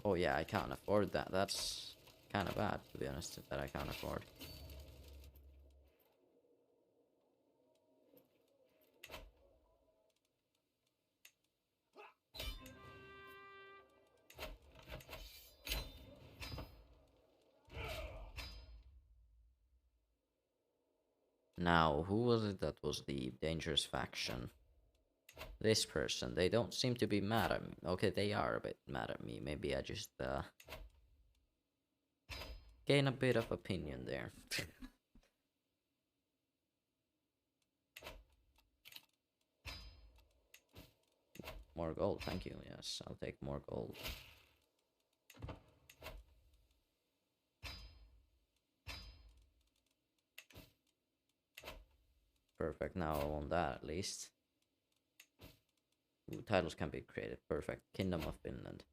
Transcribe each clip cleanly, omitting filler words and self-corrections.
Oh yeah, I can't afford that. That's kind of bad, to be honest, that I can't afford. Now, who was it that was the dangerous faction? This person. They don't seem to be mad at me. Okay, they are a bit mad at me. Maybe I just gain a bit of opinion there. More gold, thank you. Yes, I'll take more gold. Perfect, now I want that at least. Ooh, titles can be created. Perfect. Kingdom of Finland.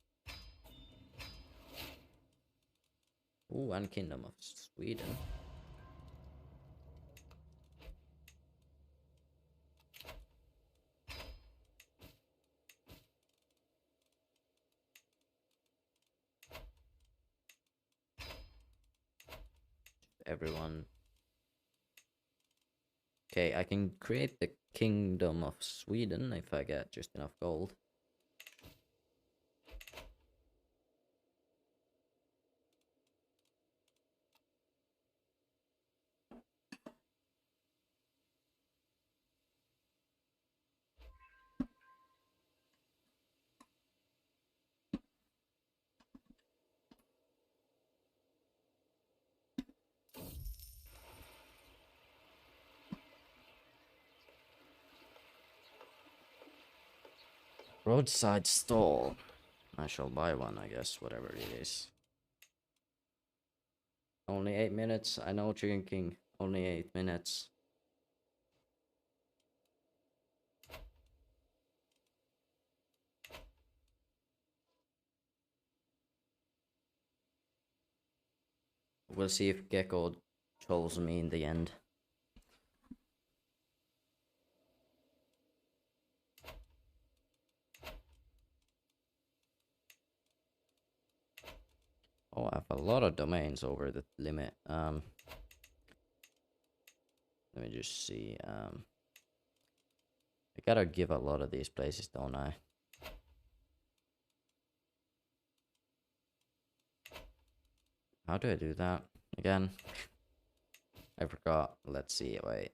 Ooh, and Kingdom of Sweden. Everyone. Okay, I can create the Kingdom of Sweden if I get just enough gold. Roadside stall. I shall buy one, I guess, whatever it is. Only 8 minutes. I know, Chicken King. Only 8 minutes. We'll see if Gecko trolls me in the end. Oh, I have a lot of domains over the limit. Let me just see. I gotta give a lot of these places, don't I? How do I do that again? I forgot. Let's see. Wait.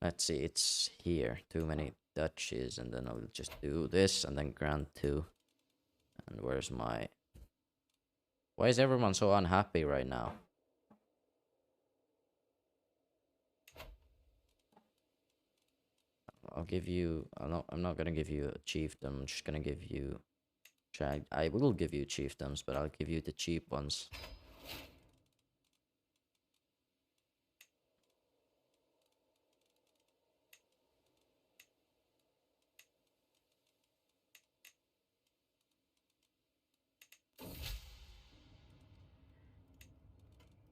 Let's see. It's here. Too many Dutches, and then I'll just do this, and then grant 2. And where's my? Why is everyone so unhappy right now? I'll give you. I'm not gonna give you a chiefdom. I'm just gonna give you. I will give you chiefdoms, but I'll give you the cheap ones.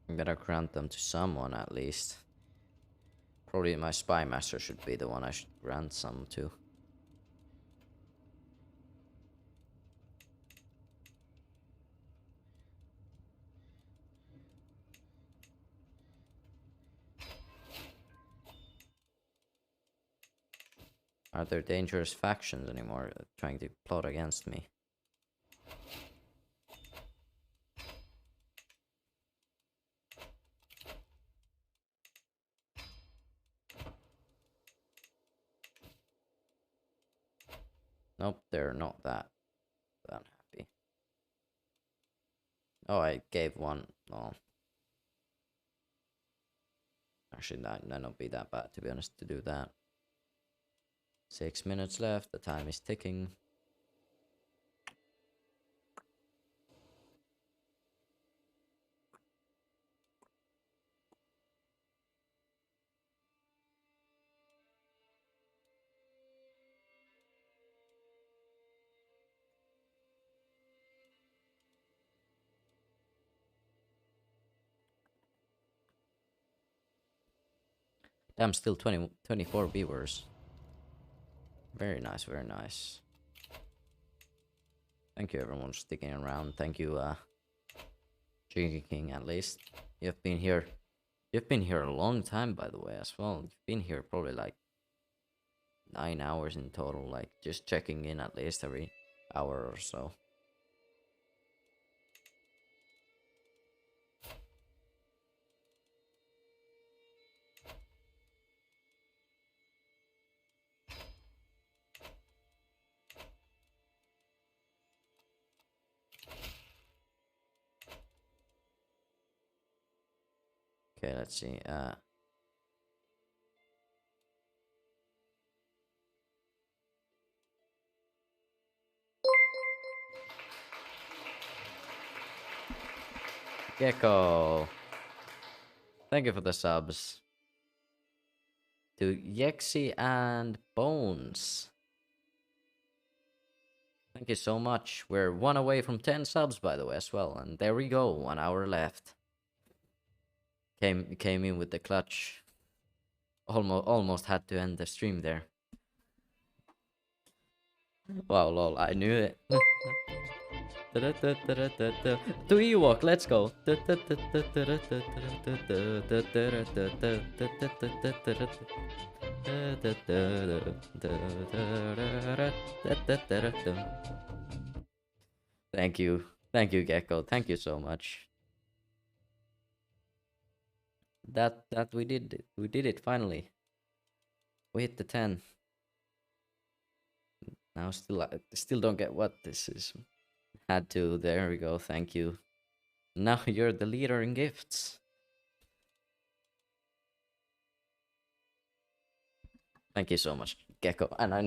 I'm gonna grant them to someone at least. Probably my spy master should be the one I should grant some to. Are there dangerous factions anymore trying to plot against me? Nope, they're not that happy. Oh, I gave one. Oh. Actually, that might not be that bad, to be honest, to do that. 6 minutes left. The time is ticking. Damn, still 24 viewers. Very nice, very nice. Thank you everyone for sticking around. Thank you, Chicken King, at least. You've been here. You've been here a long time, by the way, as well. You've been here probably like 9 hours in total, like just checking in at least every hour or so. Okay, let's see. Gecko. Thank you for the subs. To Yexi and Bones. Thank you so much. We're 1 away from 10 subs, by the way, as well. And there we go, 1 hour left. Came in with the clutch. Almost had to end the stream there. Wow, lol, I knew it. To Ewok, let's go. Thank you. Thank you, Gecko. Thank you so much. That we did it. We did it finally. We hit the 10. Now still don't get what this is. Had to. There we go. Thank you. Now you're the leader in gifts. Thank you so much, Gecko. And I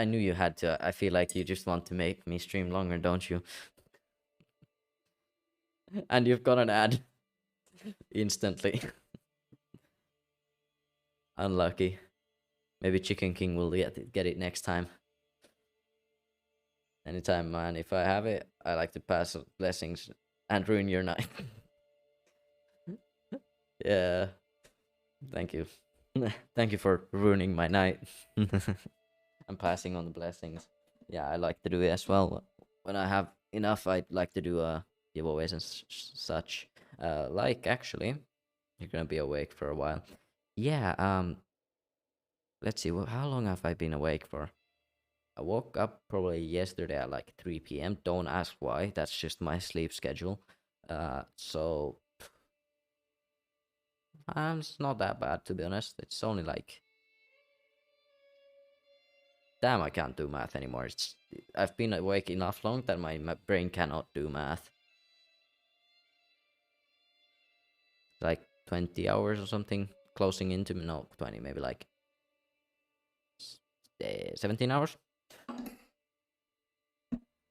knew you had to. I feel like you just want to make me stream longer, don't you? And you've got an ad instantly. Unlucky. Maybe Chicken King will get it next time. Anytime, man. If I have it, I like to pass blessings and ruin your night. Yeah. Thank you. Thank you for ruining my night. I'm passing on the blessings. Yeah, I like to do it as well. When I have enough, I'd like to do giveaways and such. Like, actually, you're gonna be awake for a while. Yeah, let's see, how long have I been awake for? I woke up probably yesterday at like 3 p.m. Don't ask why, that's just my sleep schedule. So it's not that bad, to be honest. It's only like, damn, I can't do math anymore. I've been awake enough long that my brain cannot do math. Like 20 hours or something, closing into, no, 20, maybe like 17 hours. And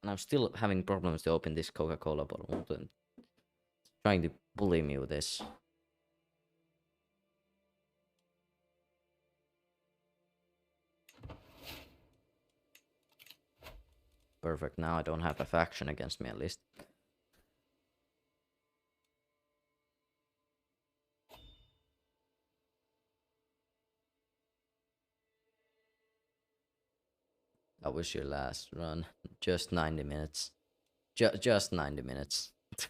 I'm still having problems to open this Coca-Cola bottle. Trying to bully me with this. Perfect, now I don't have a faction against me at least. That was your last run. Just 90 minutes. Just 90 minutes. It's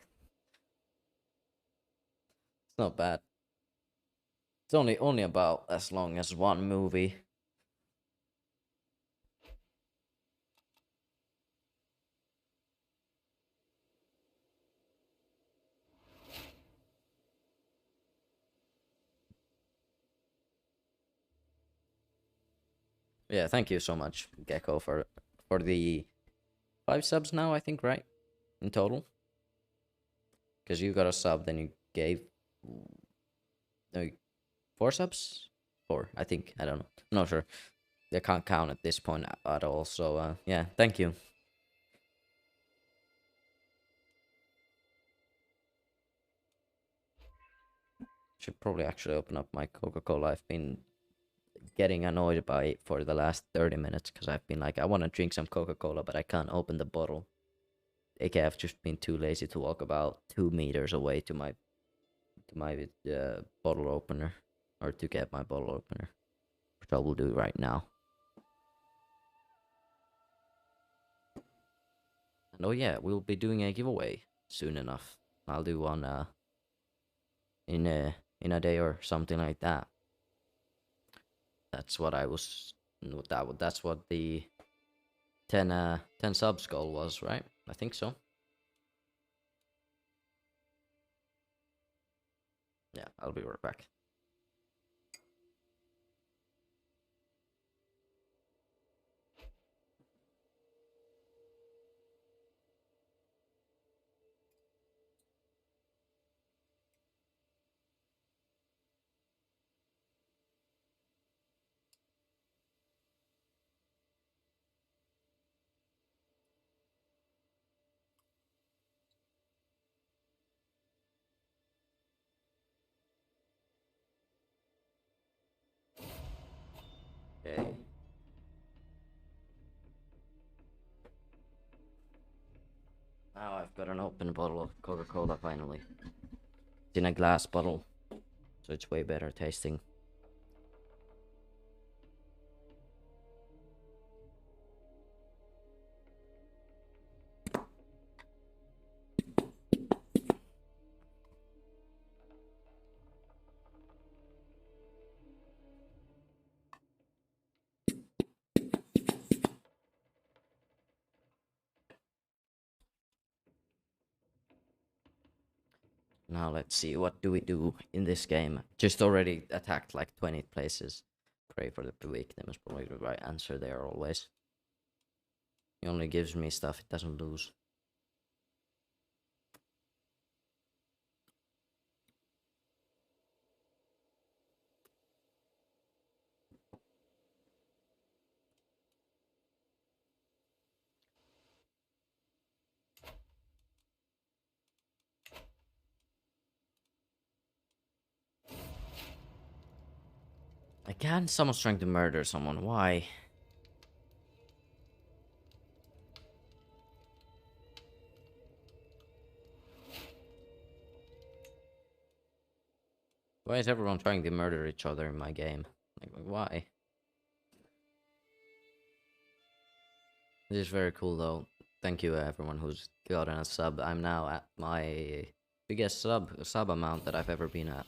not bad. It's only about as long as one movie. Yeah, thank you so much, Gecko, for the 5 subs now, I think, right? In total. Because you got a sub, then you gave no, 4 subs? 4, I think. I don't know. I'm not sure. They can't count at this point at all. So, yeah, thank you. Should probably actually open up my Coca-Cola. I've been getting annoyed by it for the last 30 minutes because I've been like, I want to drink some Coca-Cola, but I can't open the bottle. aka I've just been too lazy to walk about 2 meters away to my bottle opener. or to get my bottle opener, which I will do right now. And oh yeah, we'll be doing a giveaway soon enough. I'll do one in a day or something like that. That's what I was. That's what the 10 subs goal was, right? I think so. Yeah, I'll be right back. Okay. Now I've got an open bottle of Coca-Cola finally. It's in a glass bottle, so it's way better tasting. Now let's see, what do we do in this game? Just already attacked like 20 places. Pray for the weak, that was probably the right answer there always. He only gives me stuff it doesn't lose. Again, someone's trying to murder someone. Why? Why is everyone trying to murder each other in my game? Like, why? This is very cool though. Thank you everyone who's gotten a sub. I'm now at my biggest sub amount that I've ever been at.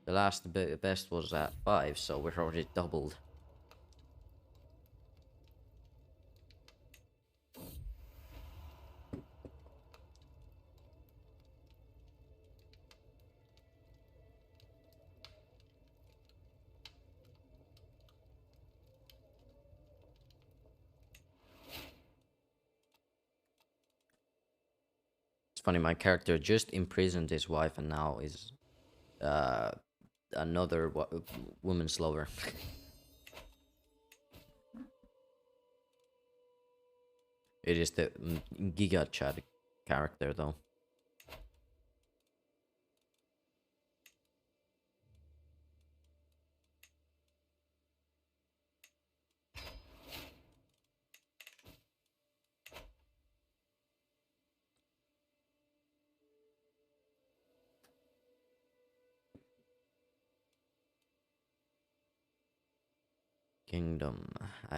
The last best was at 5, so we're already doubled. It's funny, my character just imprisoned his wife and now is another woman's lover. It is the Giga Chad character though. Kingdom.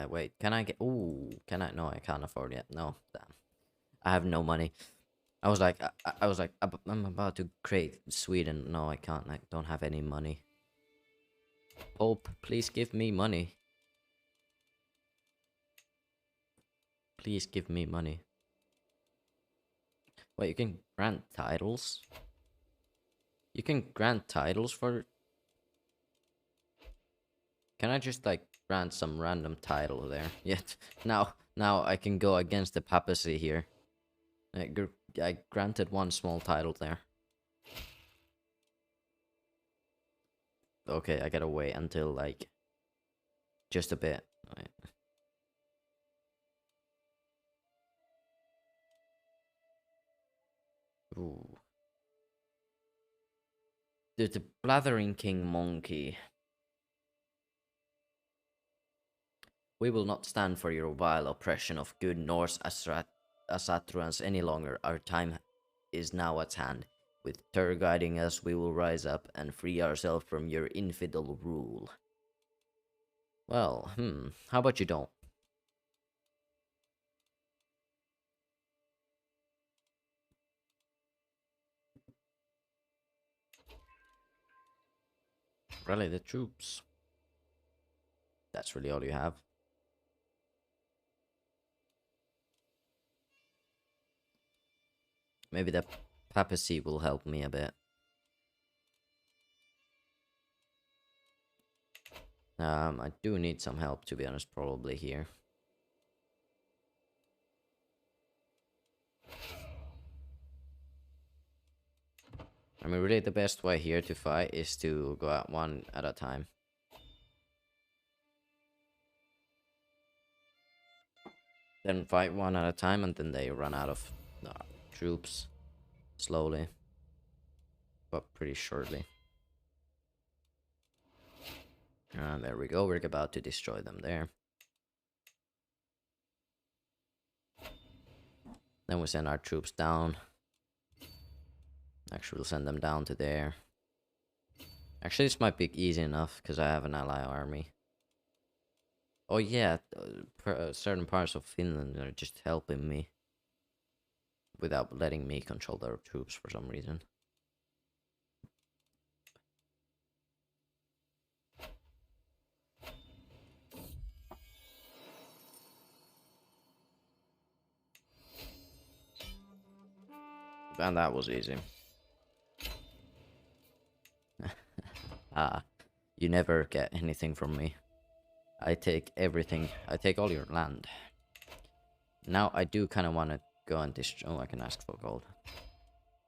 Wait, can I get? Ooh, can I? No, I can't afford it. No, damn. I have no money. I was like, I was like, I'm about to create Sweden. No, I can't. I don't have any money. Pope, please give me money. Please give me money. Wait, you can grant titles? You can grant titles for... Can I just, like, grant some random title there? Yet, now I can go against the papacy here. I granted one small title there. Okay, I gotta wait until, like, just a bit. Right. Ooh. The Blathering King Monkey. We will not stand for your vile oppression of good Norse Asatruans any longer. Our time is now at hand. With Tur guiding us, we will rise up and free ourselves from your infidel rule. Well, how about you don't? Rally the troops. That's really all you have. Maybe the papacy will help me a bit. I do need some help, to be honest, probably here. I mean, really the best way here to fight is to go out one at a time. Then fight one at a time, and then they run out of troops. Slowly. But pretty shortly. And there we go, we're about to destroy them there. Then we send our troops down. Actually, we'll send them down to there. Actually, this might be easy enough, because I have an ally army. Oh yeah, certain parts of Finland are just helping me. Without letting me control their troops for some reason. And that was easy. You never get anything from me. I take everything. I take all your land. Now I do kind of want to go and destroy. Oh, I can ask for gold.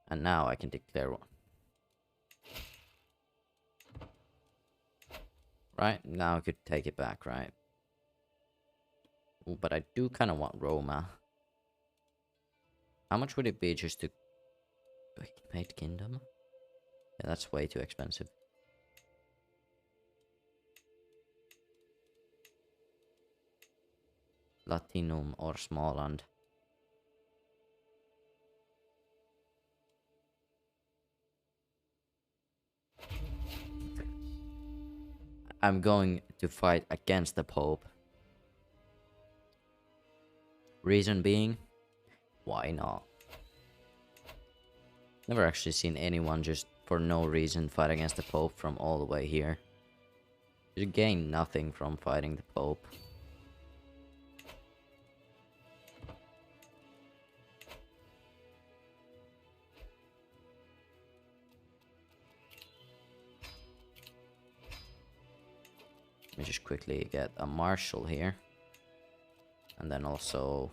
And now I can declare one. Right? Now I could take it back, right? Ooh, but I do kind of want Roma. How much would it be just to... Made Kingdom? Yeah, that's way too expensive. Latinum or Småland. I'm going to fight against the Pope. Reason being, why not? Never actually seen anyone just for no reason fight against the Pope from all the way here. You gain nothing from fighting the Pope. Let me just quickly get a marshal here. And then also...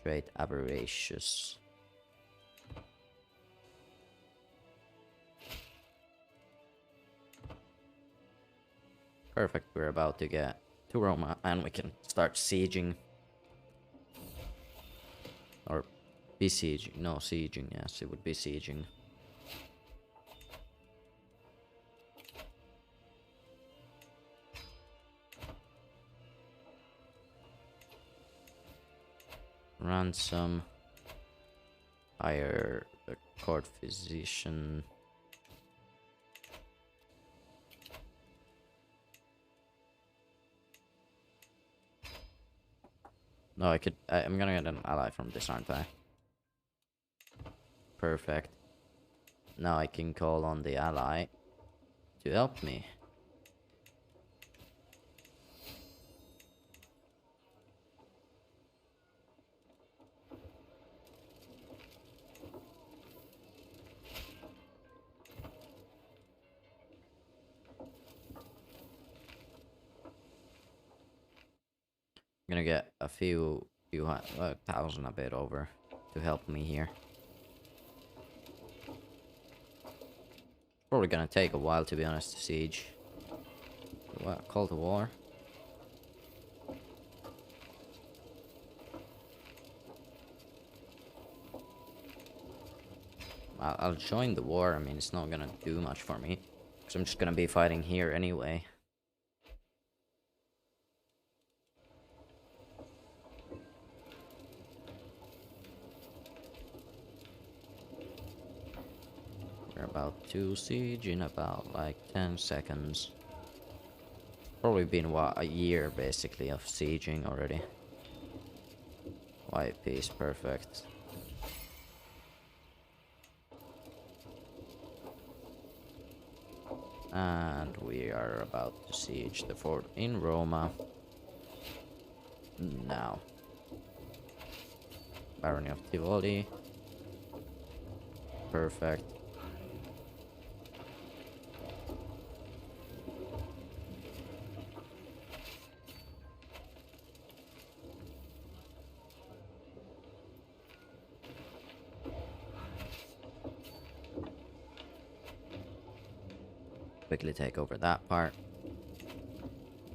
Trade avaricious. Perfect, we're about to get to Roma and we can start sieging. Or besieging. No, sieging, yes, it would be sieging. Ransom. Hire the court physician. No, I'm gonna get an ally from this, aren't I? Perfect. Now I can call on the ally to help me. I'm gonna get a few thousand a bit over to help me here. Probably gonna take a while, to be honest, to siege. What? Call to war? I'll join the war. I mean, it's not gonna do much for me, because I'm just gonna be fighting here anyway. about to siege in about like 10 seconds. Probably been what, a year basically of sieging already. White piece, perfect. And we are about to siege the fort in Roma. Now. Barony of Tivoli. Perfect. Quickly take over that part.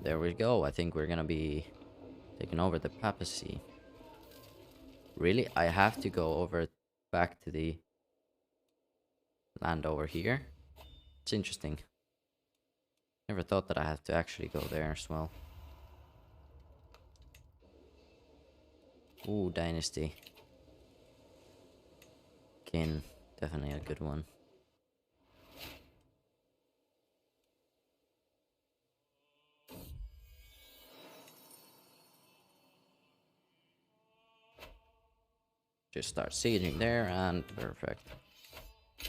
There we go. I think we're gonna be taking over the papacy. Really? I have to go over back to the land over here? It's interesting. Never thought that I had to actually go there as well. Ooh, dynasty. Kin, definitely a good one. Just start sieging there and perfect.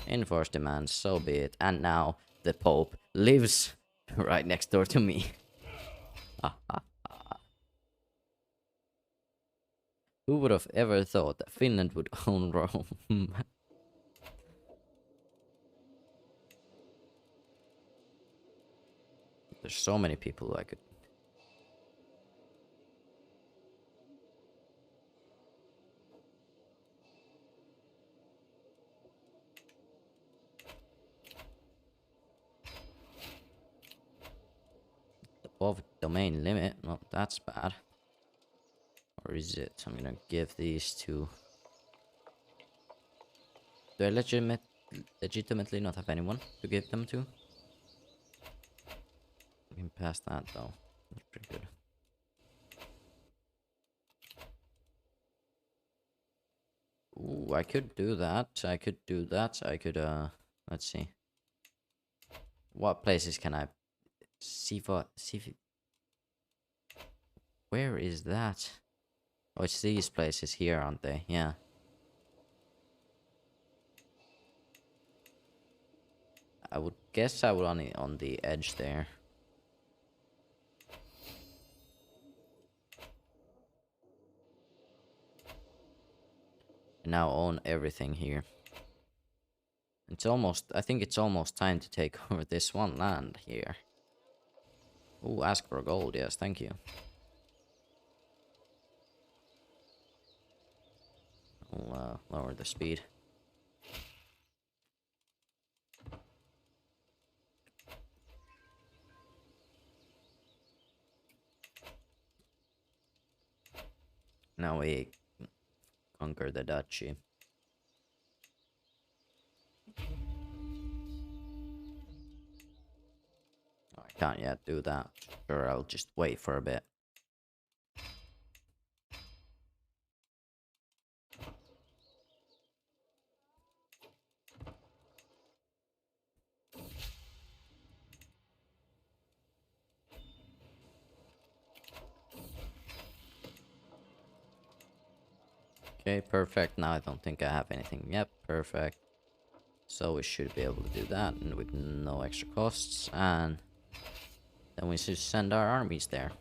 Enforce demands, so be it. And now the Pope lives right next door to me. Who would have ever thought that Finland would own Rome? There's so many people I could. Above domain limit, not that's bad. Or is it? I'm gonna give these to. Do I legitimately not have anyone to give them to? We can pass that though. That's pretty good. Ooh, I could do that. I could do that. I could let's see. What places can I see for where is that? Oh, it's these places here, aren't they? Yeah. I would guess I would on the edge there. I now own everything here. It's almost, I think it's almost time to take over this one land here. Ooh, ask for gold, yes, thank you. I'll lower the speed. Now we conquer the duchy. I can't yet do that. Sure, I'll just wait for a bit. Okay, perfect. Now I don't think I have anything. Yep, perfect. So we should be able to do that and with no extra costs. And then we should send our armies there.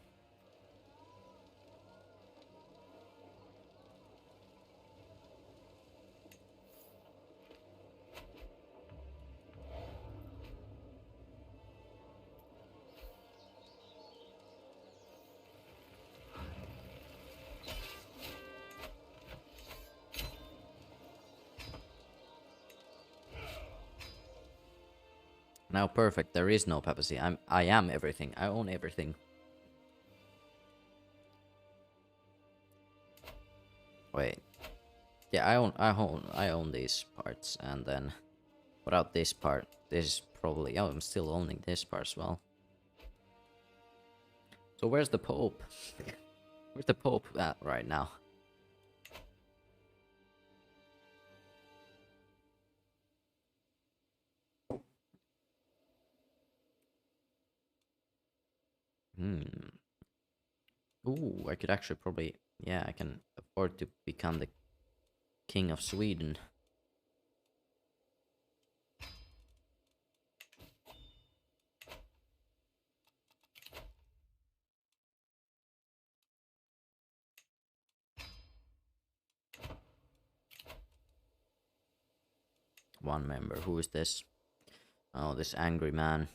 Now perfect, there is no papacy. I am everything. I own everything. Wait. Yeah, I own these parts, and then without this part, this is probably, oh, I'm still owning this part as well. So where's the Pope? Where's the Pope at right now? Hmm. Ooh, I could actually probably, yeah, I can afford to become the king of Sweden. One member. Who is this? Oh, this angry man.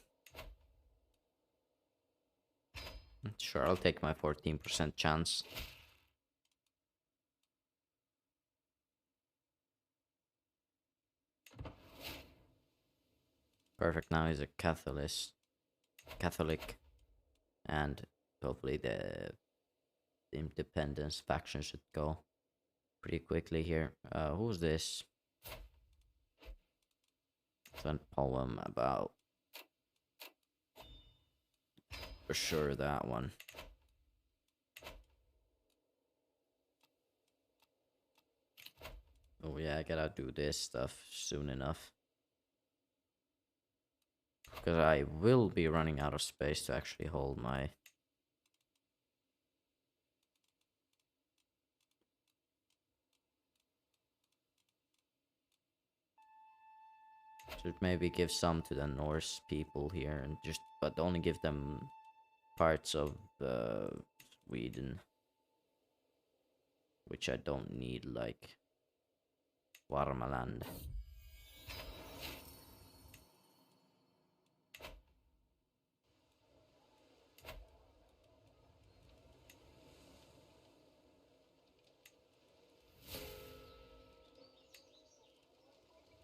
Sure, I'll take my 14% chance. Perfect. Now he's a Catholic, and hopefully the independence faction should go pretty quickly here. Who's this? It's a poem about, for sure, that one. Oh yeah, I gotta do this stuff soon enough. Because I will be running out of space to actually hold my... Should maybe give some to the Norse people here, and just, but only give them parts of Sweden, which I don't need, like Warmaland.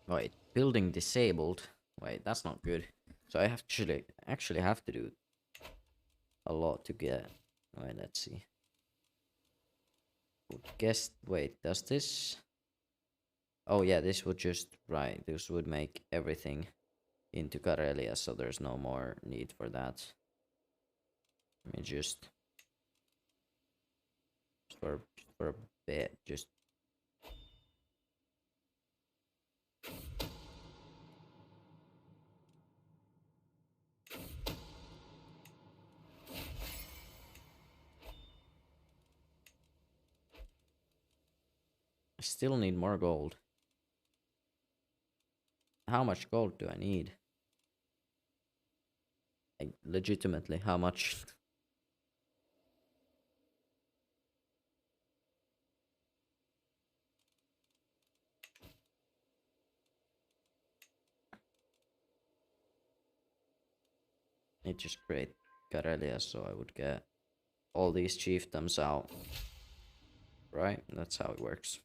Wait, building disabled. Wait, that's not good. So I actually have to do a lot to get. Wait, let's see. Would guess. Wait, does this? Oh yeah, this would just right. This would make everything into Karelia, so there's no more need for that. Let me just for a bit, just I still need more gold. How much gold do I need? Like, legitimately, how much? Need just create Karelia so I would get all these chiefdoms out. Right? That's how it works.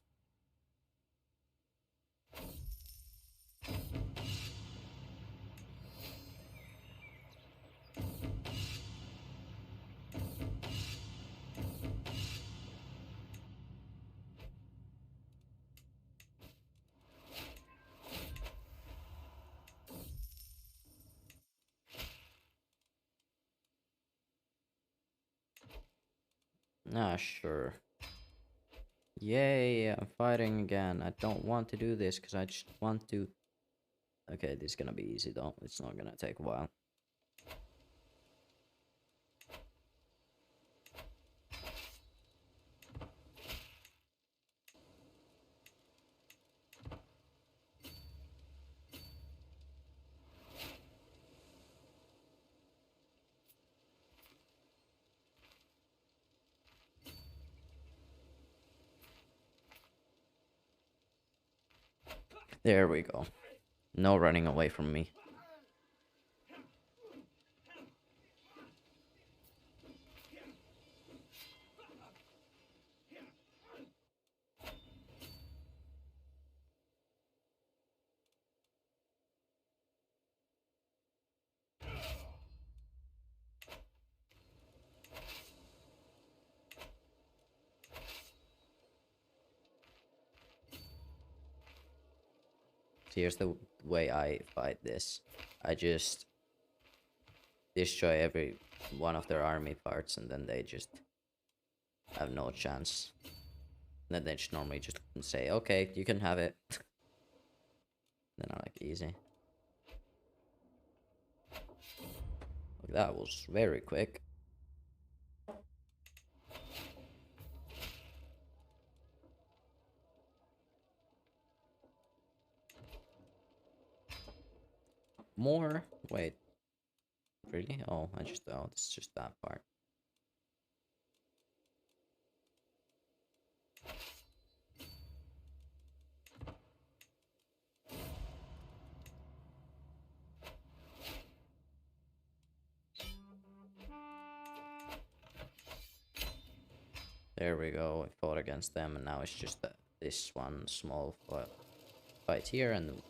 Ah, sure. Yay, I'm fighting again. I don't want to do this because I just want to... Okay, this is gonna be easy though. It's not gonna take a while. There we go. No running away from me. Here's the way I fight this. I just destroy every one of their army parts, and then they just have no chance. Then they just normally just say, okay, you can have it. Then I'm like, easy. Look, that was very quick. more? Wait. Really? Oh, oh, it's just that part. There we go. I fought against them, and now it's just this one small fight here, and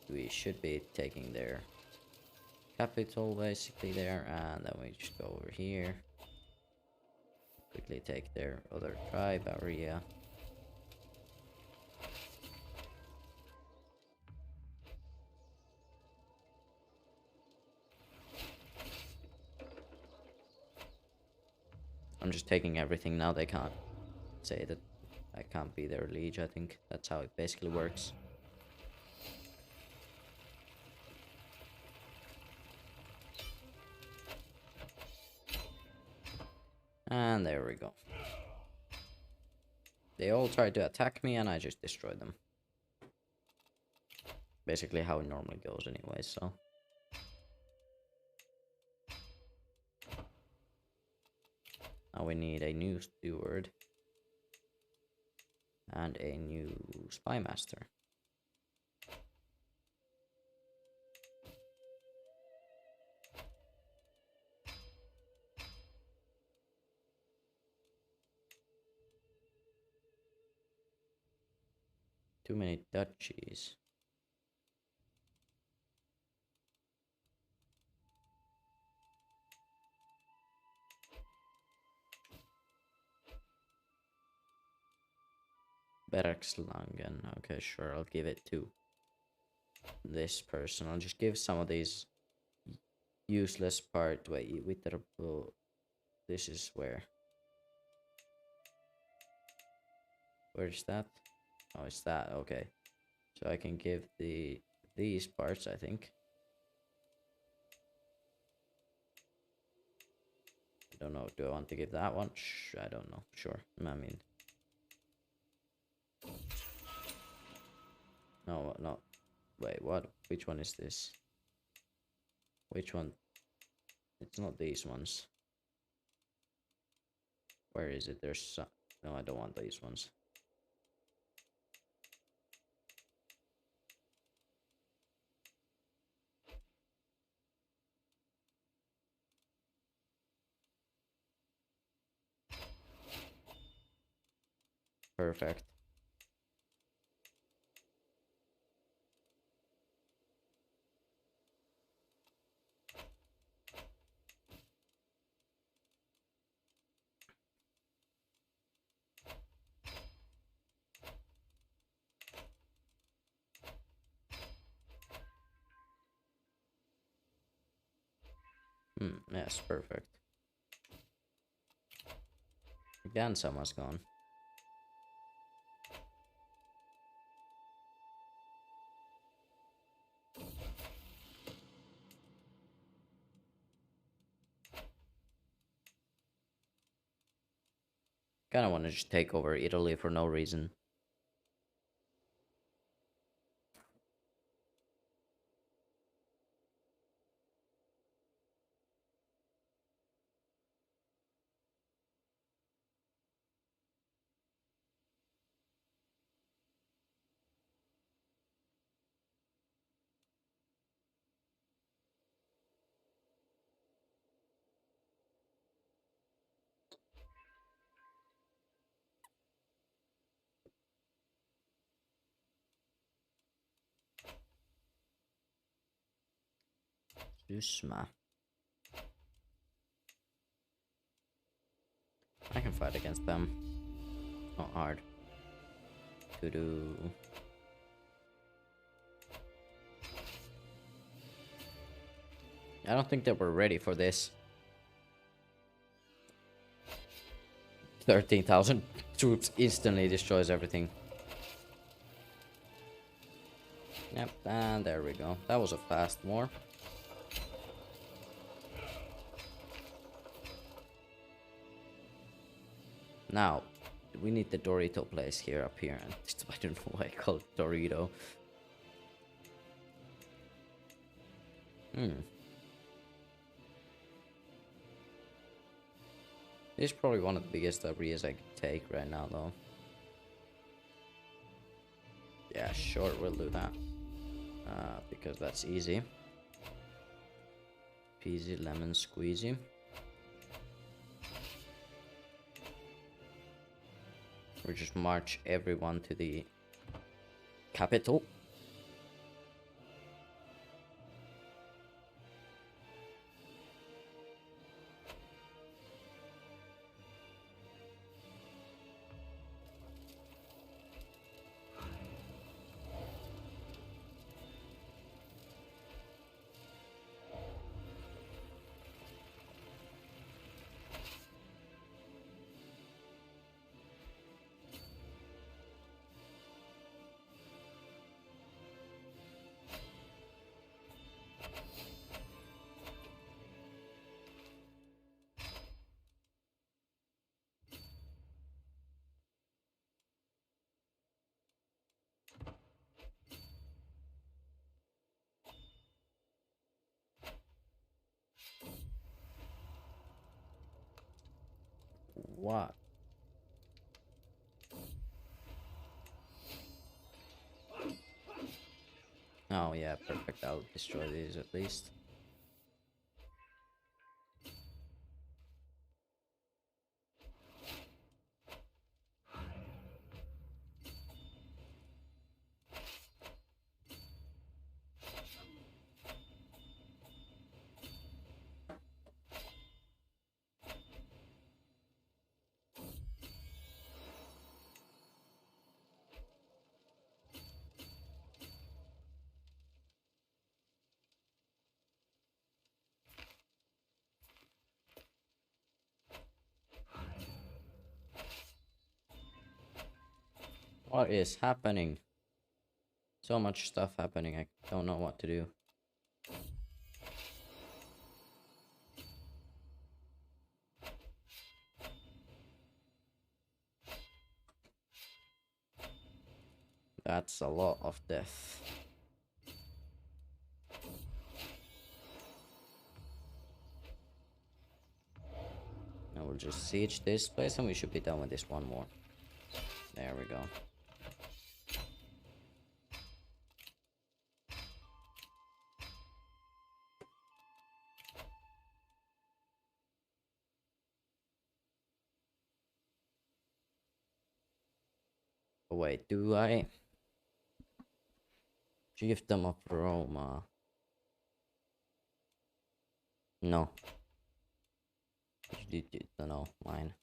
we should be taking their capital basically there, and then we just go over here. Quickly take their other tribe area. I'm just taking everything now. They can't say that I can't be their liege. I think that's how it basically works. And there we go. They all tried to attack me and I just destroyed them. Basically how it normally goes anyway, so. Now we need a new steward. And a new spy master. Too many duchies. Bergslangen. Okay, sure, I'll give it to this person. I'll just give some of these useless part. Wait, with the this is where is that? Oh, it's that. Okay, so I can give these parts, I think. I don't know. Do I want to give that one? I don't know. Sure. I mean, no, no. Wait, what? Which one is this? Which one? It's not these ones. Where is it? There's some. No, I don't want these ones. Perfect. Yes, perfect. Again, someone's gone. Kinda wanna just take over Italy for no reason. Sysma. I can fight against them. Not hard to do. I don't think that we're ready for this. 13,000 troops instantly destroys everything. Yep, and there we go. That was a fast war. Now, we need the Dorito place here up here. And I don't know why I call it Dorito. This is probably one of the biggest areas I could take right now, though. Yeah, sure, we'll do that. Because that's easy. Peasy lemon squeezy. We just march everyone to the capital. What? Oh yeah, perfect. I'll destroy these at least. What is happening? So much stuff happening, I don't know what to do. That's a lot of death. Now we'll just siege this place and we should be done with this one more. There we go. Oh, wait, do I? Chiefdom of Roma. No. No, mine.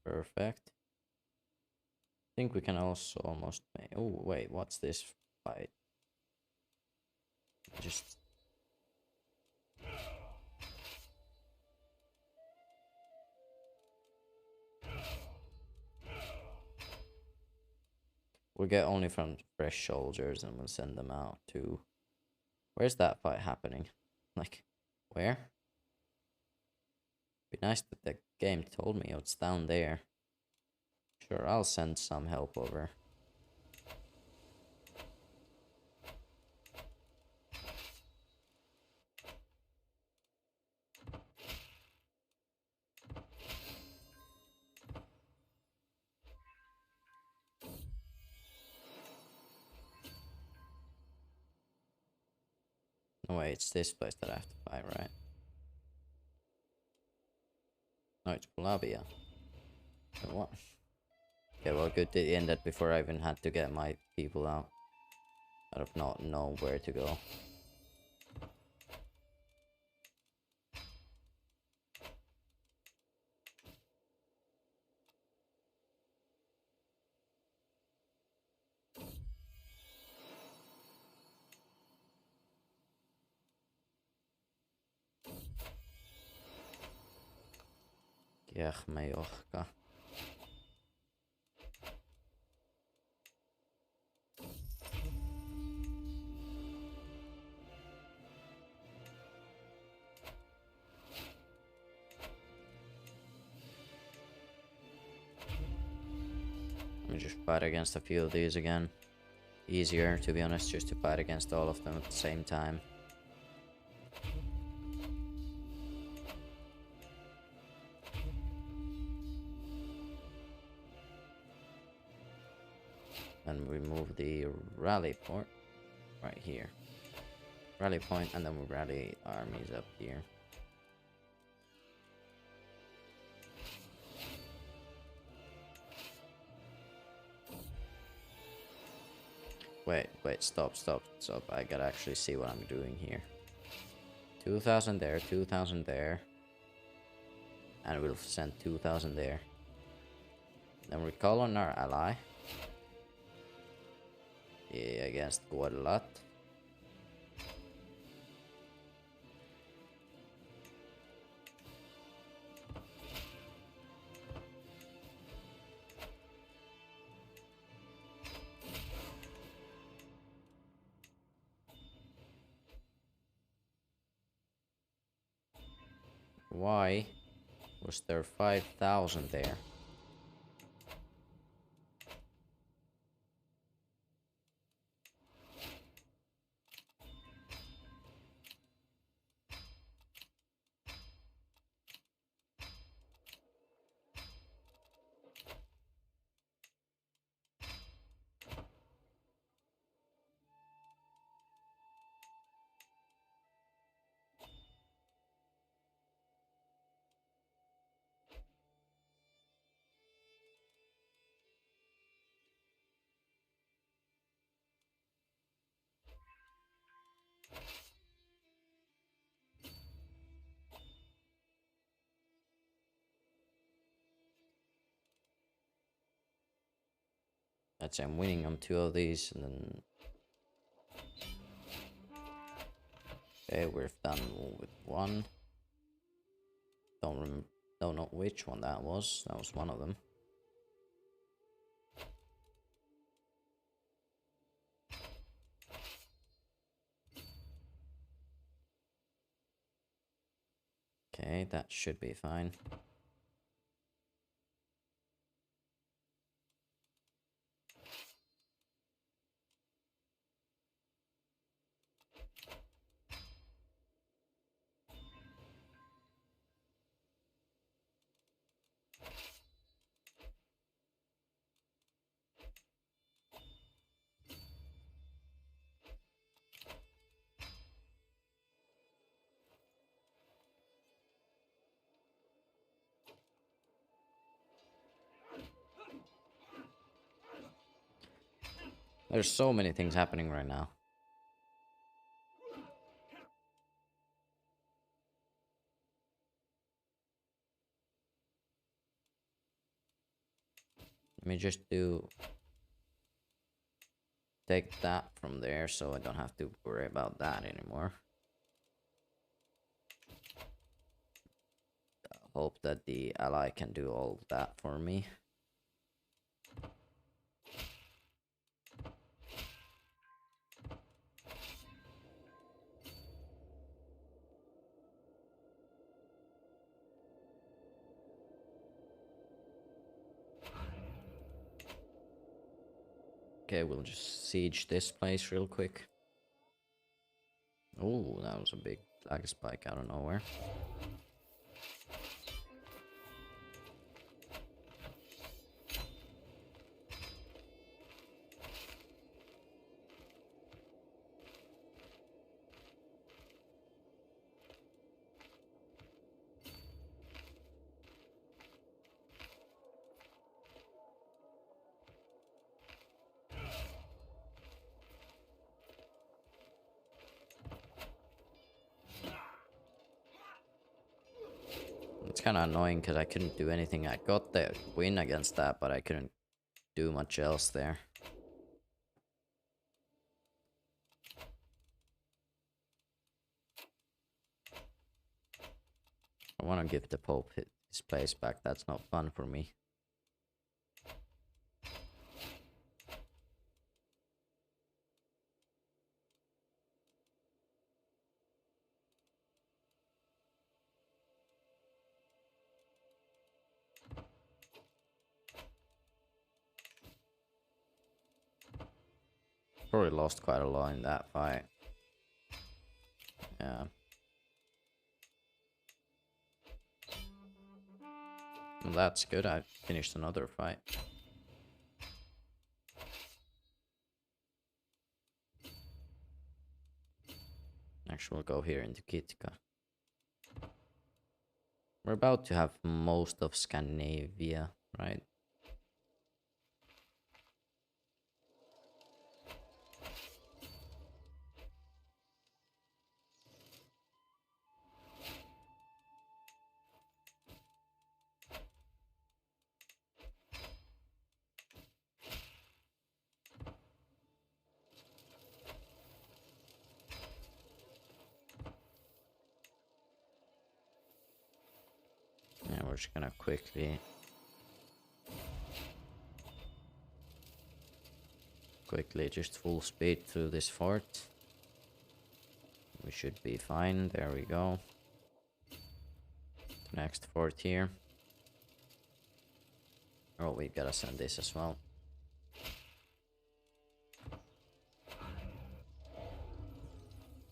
Perfect. I think we can also almost make... Oh, wait, what's this fight? Just... We'll get only from fresh soldiers and we'll send them out to... Where's that fight happening? Like, where? Be nice that the game told me it's down there. Sure, I'll send some help over. No, wait, it's this place that I have to fight, right? No, it's Bolivia. What? Okay, well, good it ended before I even had to get my people out. Out of not know where to go. Kehmejorka. just fight against a few of these again. Easier, to be honest, just to fight against all of them at the same time. And we move the rally point right here. Rally point, and then we rally armies up here. Wait, stop. I gotta actually see what I'm doing here. 2,000 there, 2,000 there. And we'll send 2,000 there. Then we call on our ally. Yeah, against Guadalat. Why was there 5,000 there? Let's say I'm winning on 2 of these, and then okay, we're done with 1. Don't know which one that was. That was one of them. Okay, that should be fine. There's so many things happening right now. Let me just take that from there so I don't have to worry about that anymore. Hope that the ally can do all that for me. Okay, we'll just siege this place real quick. Oh, that was a big flag spike out of nowhere. It's kind of annoying because I couldn't do anything. I got the win against that, but I couldn't do much else there. I want to give the Pope his place back. That's not fun for me. Probably lost quite a lot in that fight. Yeah. Well, that's good. I finished another fight. Actually, we'll go here into Kitka. We're about to have most of Scandinavia, right? Yeah, we're just gonna quickly just full speed through this fort. We should be fine. There we go. Next fort here. Oh, we gotta send this as well.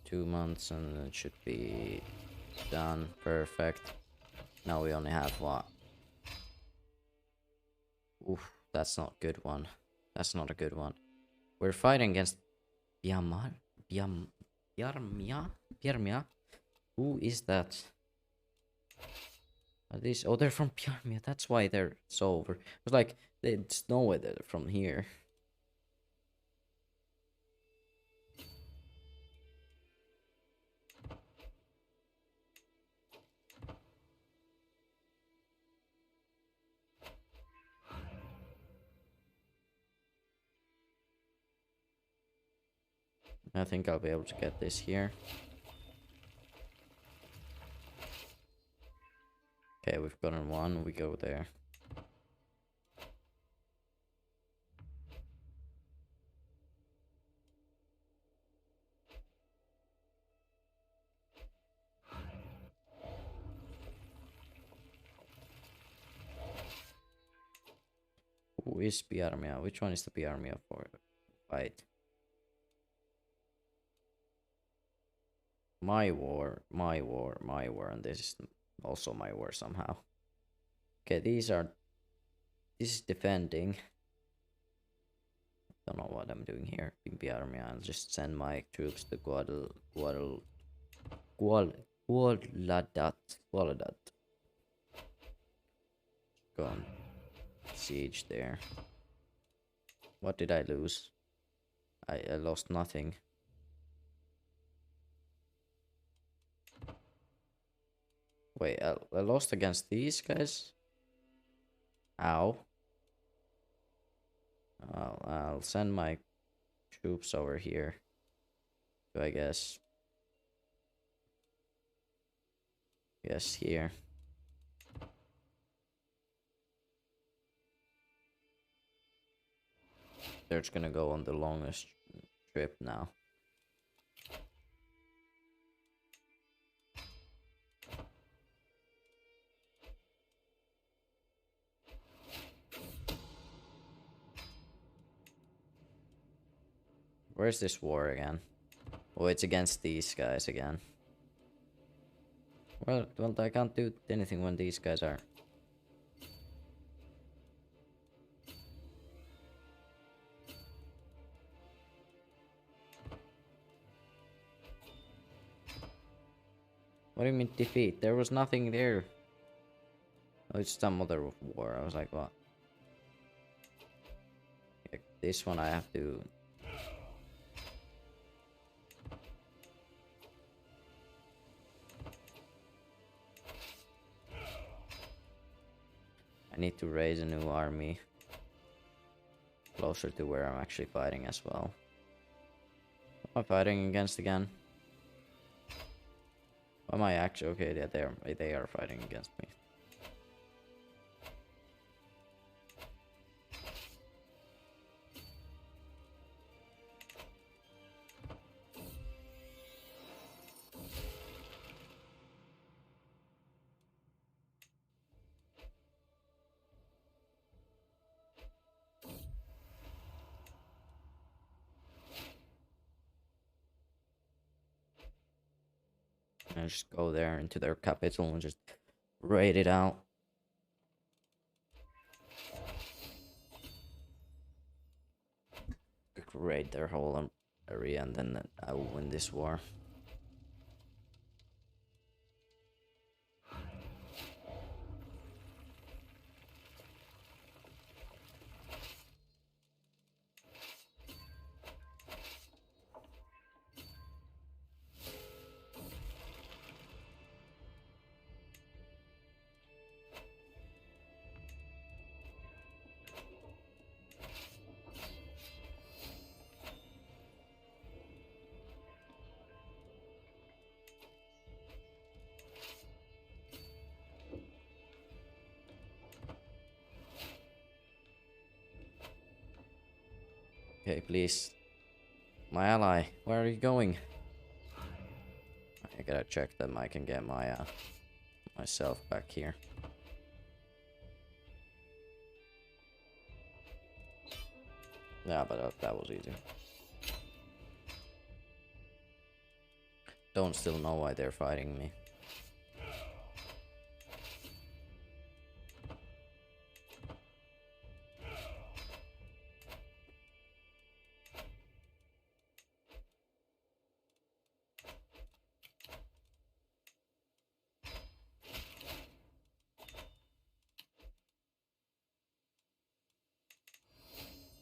Two months and it should be done. Perfect. Now we only have what? Oof, that's not a good one. That's not a good one. We're fighting against Bjarmia? Who is that? Are these? Oh, they're from Bjarmia. That's why they're so over. It's like, it's no way they're from here. I think I'll be able to get this here. Okay, we've gotten one. We go there. Who is Bjarmia? Which one is the Bjarmia for? Fight. My war, and this is also my war somehow. Okay, this is defending. Don't know what I'm doing here in Bjarmia. I'll just send my troops to Guadaladat. Go on siege there. What did I lose? I lost nothing. Wait, I lost against these guys? Ow. I'll send my troops over here. I guess. Yes, here. They're just gonna go on the longest trip now. Where's this war again? Oh, it's against these guys again. Well, I can't do anything when these guys are. What do you mean defeat? There was nothing there. Oh, it's some other war. I was like, what? Like, this one I have to. I need to raise a new army. Closer to where I'm actually fighting as well. What am I fighting against again? What am I actually? Okay, yeah, they are fighting against me. just go there into their capital and just raid it out. Raid their whole area, and then I will win this war. Okay, please. My ally, where are you going? I gotta check that I can get my myself back here. Yeah, but that was easy. Don't still know why they're fighting me.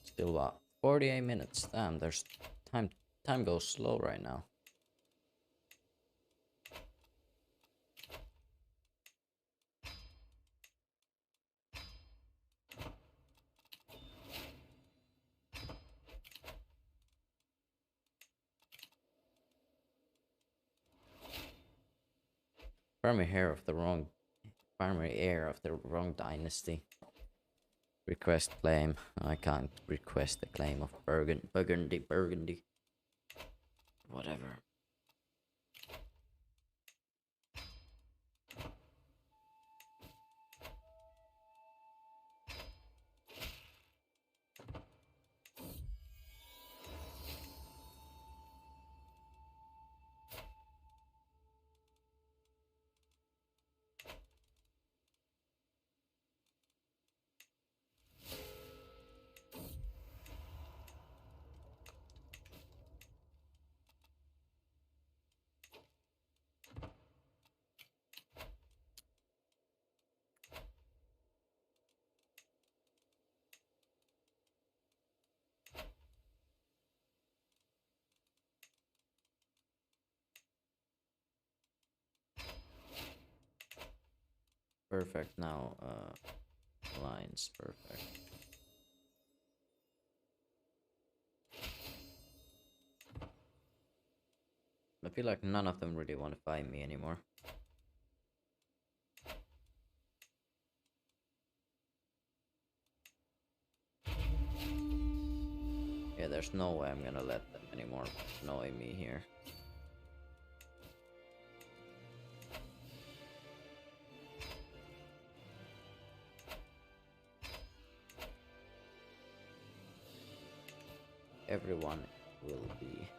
Still about 48 minutes. Damn, there's time goes slow right now. Primary heir of the wrong dynasty. Request claim. I can't request the claim of Burgundy. Whatever. Perfect now, lines, perfect. I feel like none of them really want to fight me anymore. Yeah, there's no way I'm gonna let them anymore annoy me here. Everyone will be.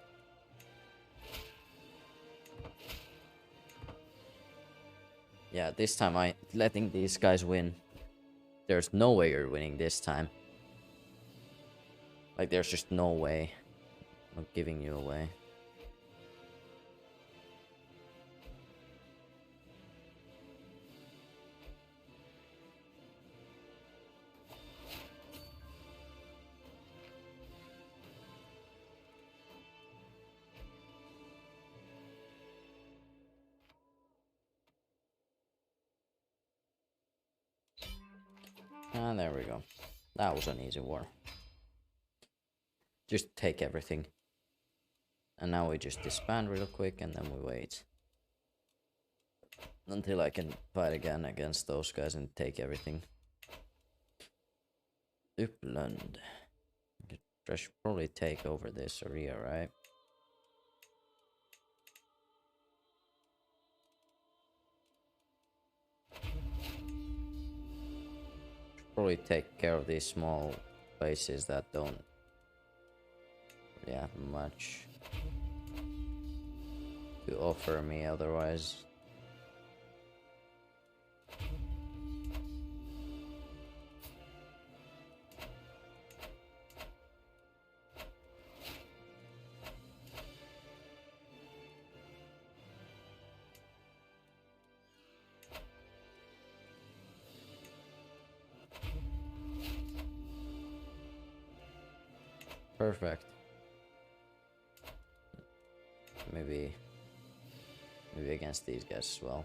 Yeah, this time I letting these guys win. There's no way you're winning this time. Like, there's just no way. I'm giving you away. And there we go. That was an easy war. Just take everything. And now we just disband real quick and then we wait. Until I can fight again against those guys and take everything. Uppland. I should probably take over this area, right? Probably take care of these small places that don't really have much to offer me otherwise. Perfect. Maybe against these guys as well.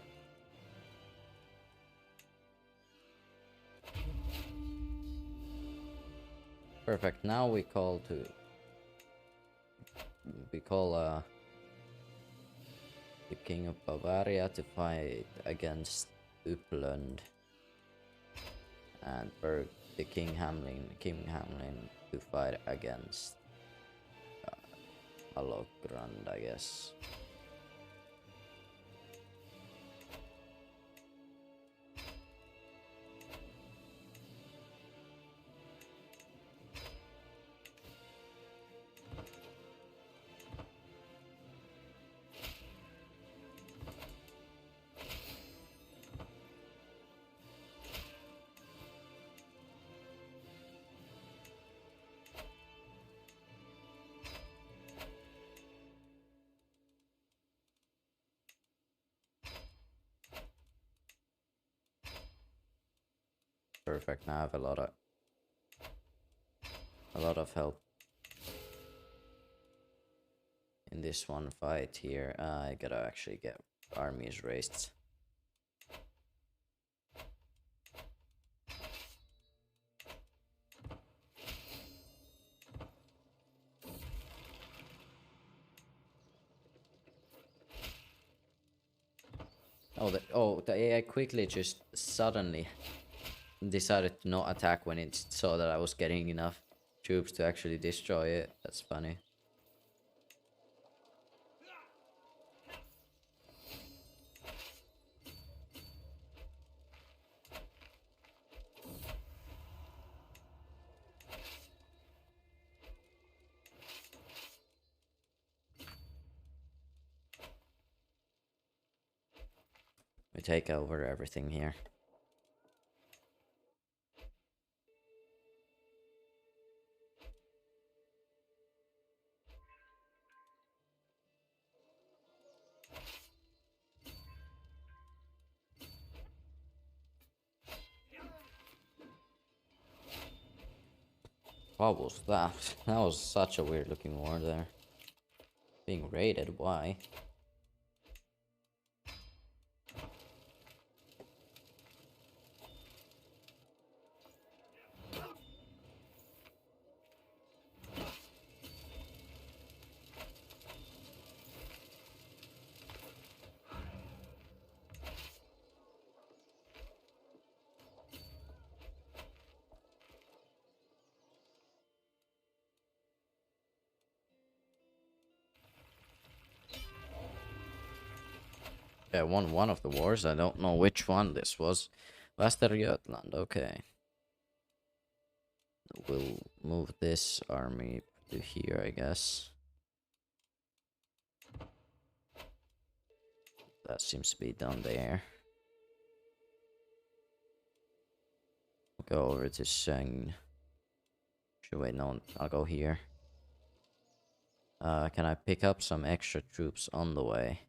Perfect. Now we call the King of Bavaria to fight against Uppland, and the King Hamlin to fight against Allogrand, I guess. Perfect. Now I have a lot of help in this one fight here. I gotta actually get armies raised. The AI quickly just suddenly decided to not attack when it saw that I was getting enough troops to actually destroy it. That's funny. We take over everything here. What was that? That was such a weird looking war there. Being raided, why? Yeah, won one of the wars. I don't know which one this was. Västergötland, okay. We'll move this army to here, I guess. That seems to be done there. Go over to Seng. Wait, no, I'll go here. Can I pick up some extra troops on the way?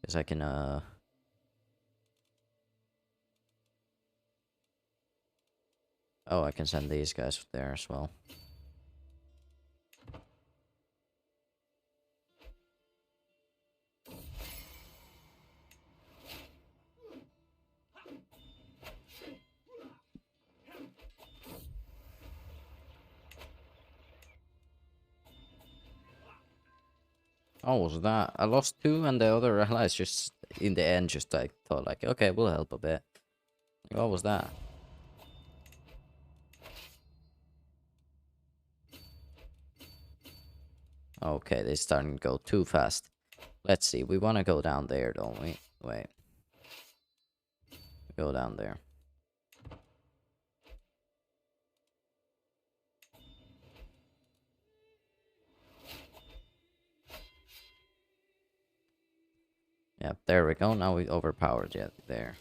Because I can, oh, I can send these guys there as well. Oh, was that? I lost 2 and the other allies just, in the end, just like, thought like, okay, we'll help a bit. Like, what was that? Okay, they're starting to go too fast. Let's see, we want to go down there, don't we? Wait. Go down there. Yep, there we go. Now we overpowered it there.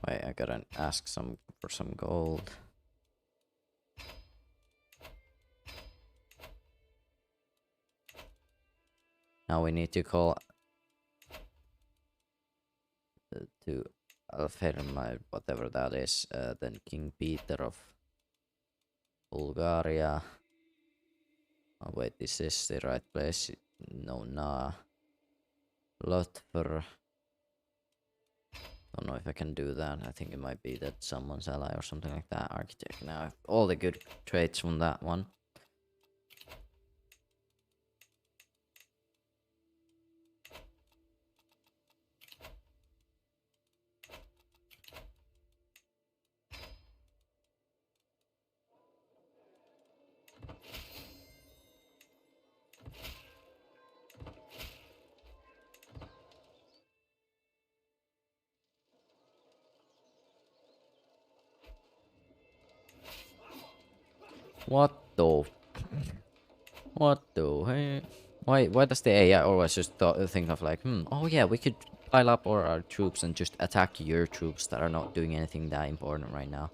Wait, I gotta ask for some gold. Now we need to call to Alferma, whatever that is, then King Peter of Bulgaria. Oh wait, this is the right place. No, nah. Lotfer. Don't know if I can do that. I think it might be that someone's ally or something like that. Architect. Now, all the good traits from that one. What the? What the hey? Why does the AI always just think of like, oh yeah, we could pile up all our troops and just attack your troops that are not doing anything that important right now.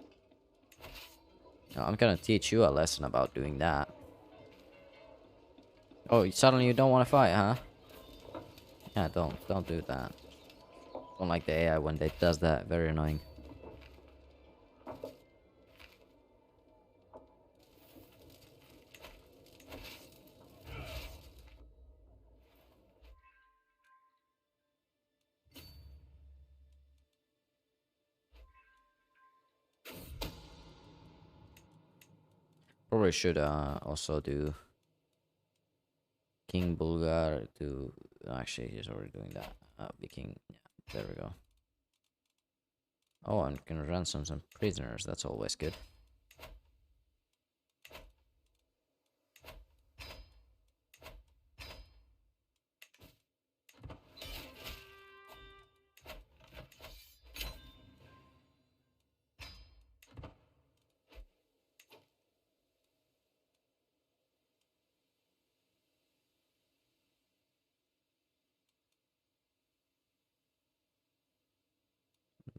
No, I'm gonna teach you a lesson about doing that. Oh, suddenly you don't want to fight, huh? Yeah, don't do that. Don't like the AI when it does that. Very annoying. Probably should also do King Bulgar to. Actually, he's already doing that. Be king. Yeah, there we go. Oh, I'm gonna ransom some prisoners. That's always good.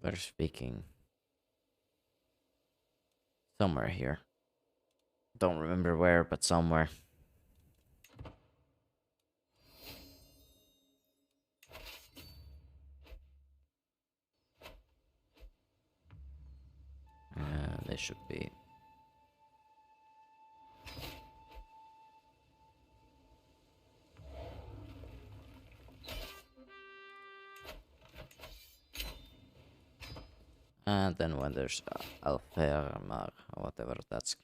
Better speaking. Somewhere here. Don't remember where, but somewhere. They should be. And then when there's Alfermar, or whatever, that's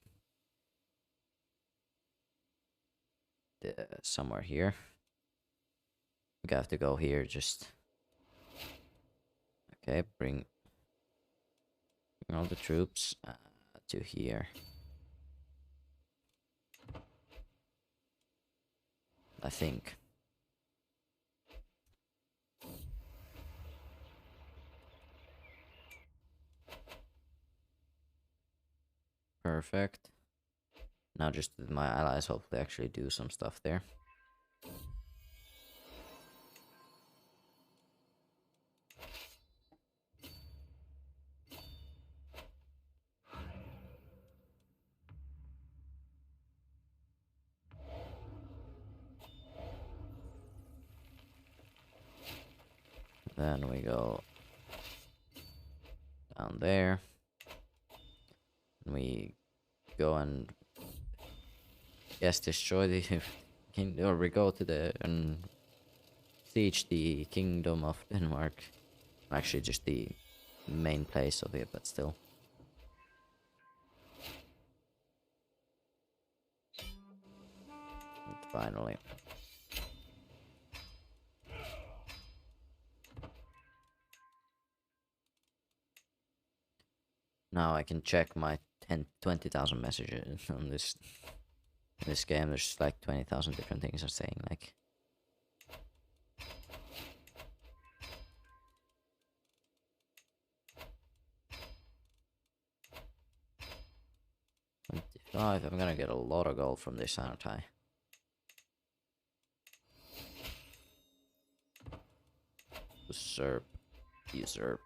somewhere here. We have to go here just. Okay, bring all the troops to here. I think. Perfect. Now just my allies hopefully actually do some stuff there. Then we go down there. And we go and yes, destroy the king, or we go to the and siege the kingdom of Denmark. Actually, just the main place of it, but still. And finally. Now I can check my 20,000 messages on this game. There's like 20,000 different things are saying like. 25. I'm gonna get a lot of gold from this, aren't I? Usurp. Usurp.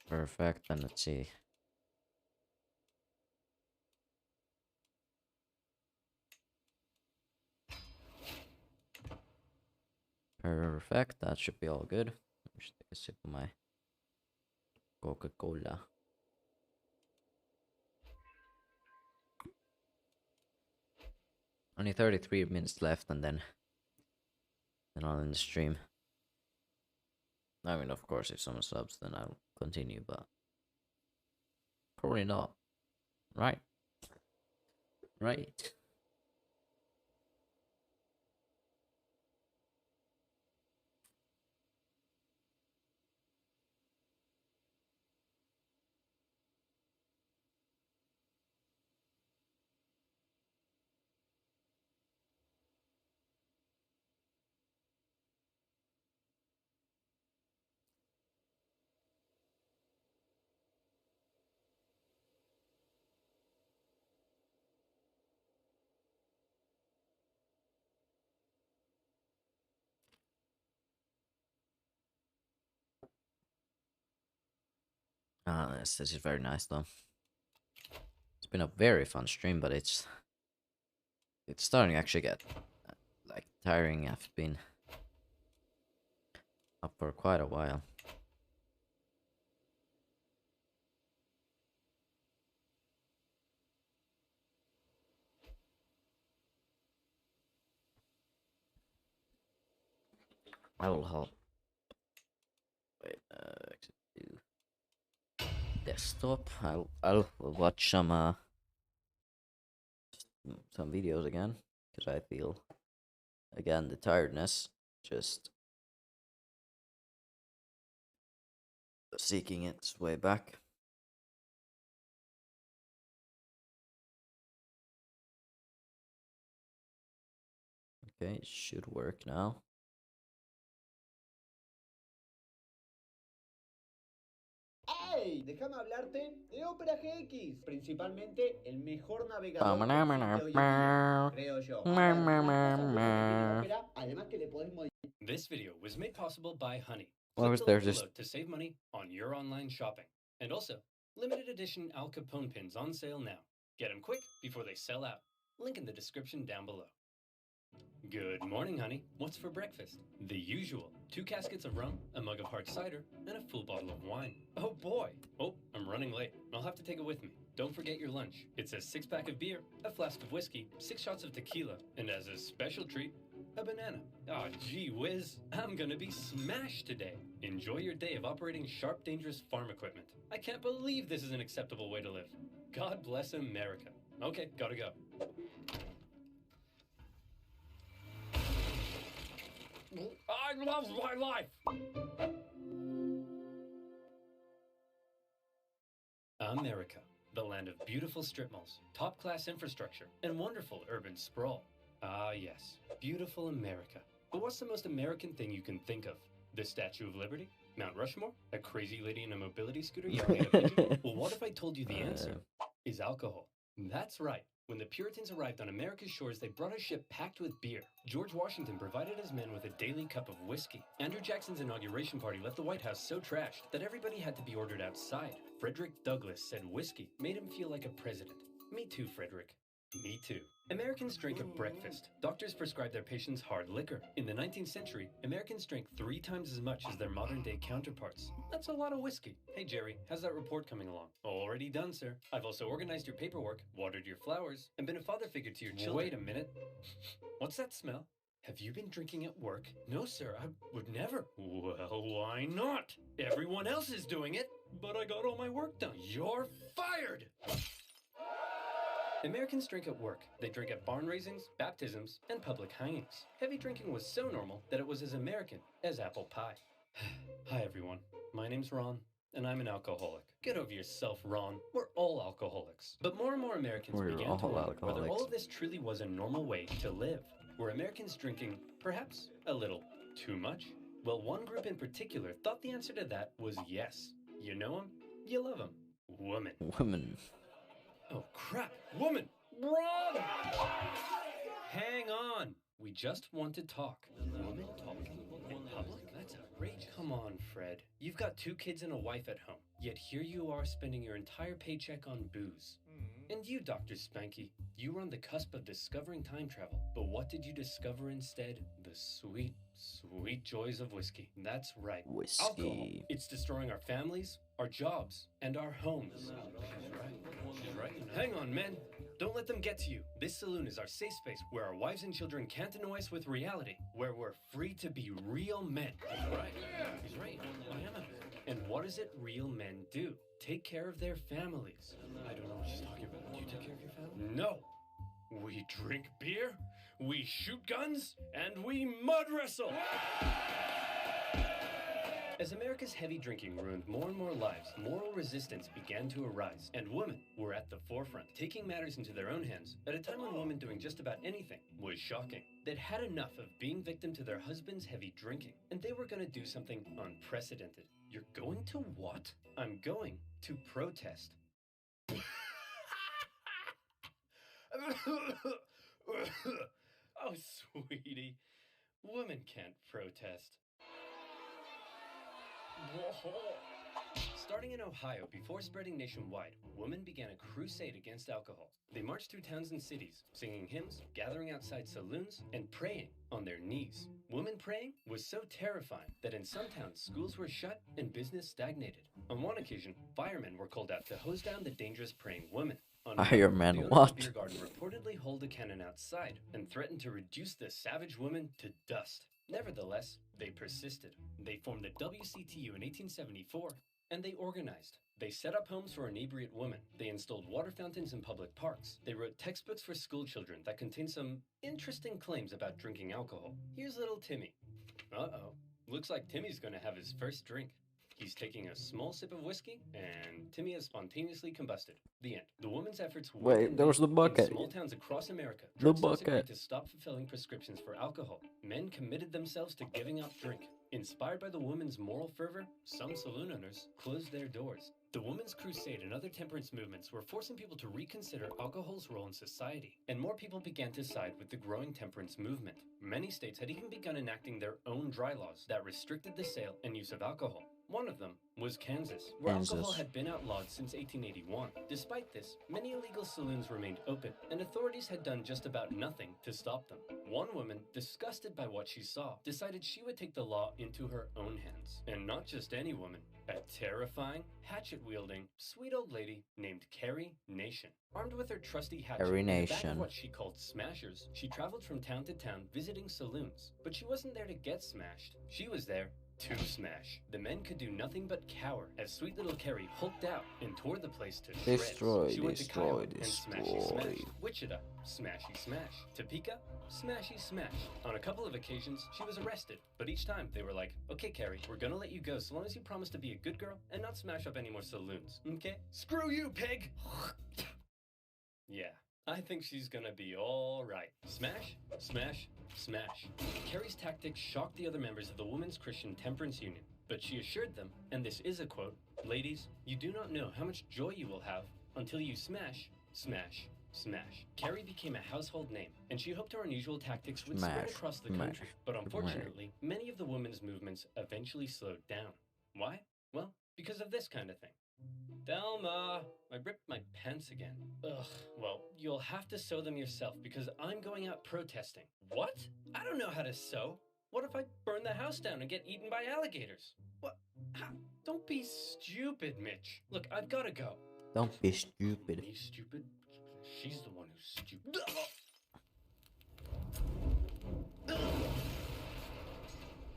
Perfect, then let's see. Perfect, that should be all good. Let me just take a sip of my Coca-Cola. Only 33 minutes left and then I'll end the stream. I mean, of course, if someone subs, then I'll continue, but probably not. Right? Right. This is very nice though. It's been a very fun stream, but it's starting to actually get like tiring. I've been up for quite a while. I will help. Wait, do desktop. I'll watch some videos again because I feel again the tiredness just seeking its way back. Okay, it should work now. ¡Hey! Déjame hablarte de Opera GX, principalmente el mejor navegador que existe hoy en día, creo yo. A ver, las cosas buenas que tiene Opera, además que le podés modificar. This video was made possible by Honey. Well, Click the there link just below to save money on your online shopping. And also, limited edition Al Capone pins on sale now. Get them quick before they sell out. Link in the description down below. Good morning, honey. What's for breakfast? The usual. 2 caskets of rum, a mug of hard cider, and a full bottle of wine. Oh boy! Oh, I'm running late. I'll have to take it with me. Don't forget your lunch. It's a 6-pack of beer, a flask of whiskey, 6 shots of tequila, and as a special treat, a banana. Oh, gee whiz. I'm gonna be smashed today. Enjoy your day of operating sharp, dangerous farm equipment. I can't believe this is an acceptable way to live. God bless America. Okay, gotta go. I love my life! America, the land of beautiful strip malls, top-class infrastructure, and wonderful urban sprawl. Ah, yes, beautiful America. But what's the most American thing you can think of? The Statue of Liberty? Mount Rushmore? A crazy lady in a mobility scooter yelling at a pigeon? Well, what if I told you the answer is alcohol? That's right. When the Puritans arrived on America's shores, they brought a ship packed with beer. George Washington provided his men with a daily cup of whiskey. Andrew Jackson's inauguration party left the White House so trashed that everybody had to be ordered outside. Frederick Douglass said whiskey made him feel like a president. Me too, Frederick. Me too. Americans drink at breakfast. Doctors prescribe their patients hard liquor. In the 19th century, Americans drank 3 times as much as their modern-day counterparts. That's a lot of whiskey. Hey, Jerry, how's that report coming along? Already done, sir. I've also organized your paperwork, watered your flowers, and been a father figure to your children. Wait a minute. What's that smell? Have you been drinking at work? No, sir, I would never. Well, why not? Everyone else is doing it, but I got all my work done. You're fired! Americans drink at work. They drink at barn raisings, baptisms, and public hangings. Heavy drinking was so normal that it was as American as apple pie. Hi, everyone. My name's Ron, and I'm an alcoholic. Get over yourself, Ron. We're all alcoholics. But more and more Americans began to wonder whether all of this truly was a normal way to live. Were Americans drinking, perhaps, a little too much? Well, one group in particular thought the answer to that was yes. You know them, you love them. Women. Women. Oh, crap! Woman! Wrong! Hang on! We just want to talk. Woman talking in public? That's outrageous. Come on, Fred. You've got 2 kids and a wife at home. Yet here you are spending your entire paycheck on booze. And you, Dr. Spanky, you were on the cusp of discovering time travel. But what did you discover instead? The sweet, sweet joys of whiskey. That's right. Whiskey. Alcohol. It's destroying our families, our jobs, and our homes. She's right. She's right. Hang on, men. Don't let them get to you. This saloon is our safe space where our wives and children can't annoy us with reality, where we're free to be real men. He's right. He's right. I am a man. And what is it real men do? Take care of their families. I don't know what she's talking about. Do you take care of your family? No. We drink beer, we shoot guns, and we mud wrestle. As America's heavy drinking ruined more and more lives, moral resistance began to arise, and women were at the forefront, taking matters into their own hands at a time when women doing just about anything was shocking. They'd had enough of being victim to their husband's heavy drinking, and they were going to do something unprecedented. You're going to what? I'm going to protest. Oh, sweetie, women can't protest. Starting in Ohio, before spreading nationwide, women began a crusade against alcohol. They marched through towns and cities, singing hymns, gathering outside saloons, and praying on their knees. Women praying was so terrifying that in some towns, schools were shut and business stagnated. On one occasion, firemen were called out to hose down the dangerous praying women. Iron Man, what? The beer garden reportedly hold a cannon outside and threatened to reduce the savage women to dust. Nevertheless, they persisted. They formed the WCTU in 1874, and they organized. They set up homes for inebriate women. They installed water fountains in public parks. They wrote textbooks for school children that contain some interesting claims about drinking alcohol. Here's little Timmy. Uh-oh. Looks like Timmy's gonna have his first drink. He's taking a small sip of whiskey, and Timmy has spontaneously combusted. The end. The woman's efforts worked. Wait, there was the bucket. In small towns across America, The drugstores agreed bucket. to stop fulfilling prescriptions for alcohol. Men committed themselves to giving up drink. Inspired by the woman's moral fervor, some saloon owners closed their doors. The Women's Crusade and other temperance movements were forcing people to reconsider alcohol's role in society, and more people began to side with the growing temperance movement. Many states had even begun enacting their own dry laws that restricted the sale and use of alcohol. One of them was Kansas, where alcohol had been outlawed since 1881. Despite this, many illegal saloons remained open, and authorities had done just about nothing to stop them. One woman, disgusted by what she saw, decided she would take the law into her own hands. And not just any woman, a terrifying, hatchet-wielding, sweet old lady named Carrie Nation. Armed with her trusty hatchet Carrie and a bag Nation. of what she called smashers, she traveled from town to town visiting saloons. But she wasn't there to get smashed. She was there to smash. The men could do nothing but cower as sweet little Carrie hulked out and tore the place to shreds. Destroy, She went to Kiowa destroy, and smashy smash. destroy. Wichita, smashy smash. Topeka, smashy smash. On a couple of occasions, she was arrested, but each time they were like, okay, Carrie, we're gonna let you go so long as you promise to be a good girl and not smash up any more saloons, okay? Screw you, pig! Yeah, I think she's gonna be all right. Smash, smash, smash. Carrie's tactics shocked the other members of the Women's Christian Temperance Union, but she assured them, and this is a quote, "Ladies, you do not know how much joy you will have until you smash, smash, smash." Carrie became a household name, and she hoped her unusual tactics would spread Smash, across the smash, country. But unfortunately, many of the women's movements eventually slowed down. Why? Well, because of this kind of thing. Thelma, I ripped my pants again. Ugh, well, you'll have to sew them yourself because I'm going out protesting. What? I don't know how to sew. What if I burn the house down and get eaten by alligators? What? How? Don't be stupid, Mitch. Look, I've got to go. Don't be stupid. Me stupid? She's the one who's stupid.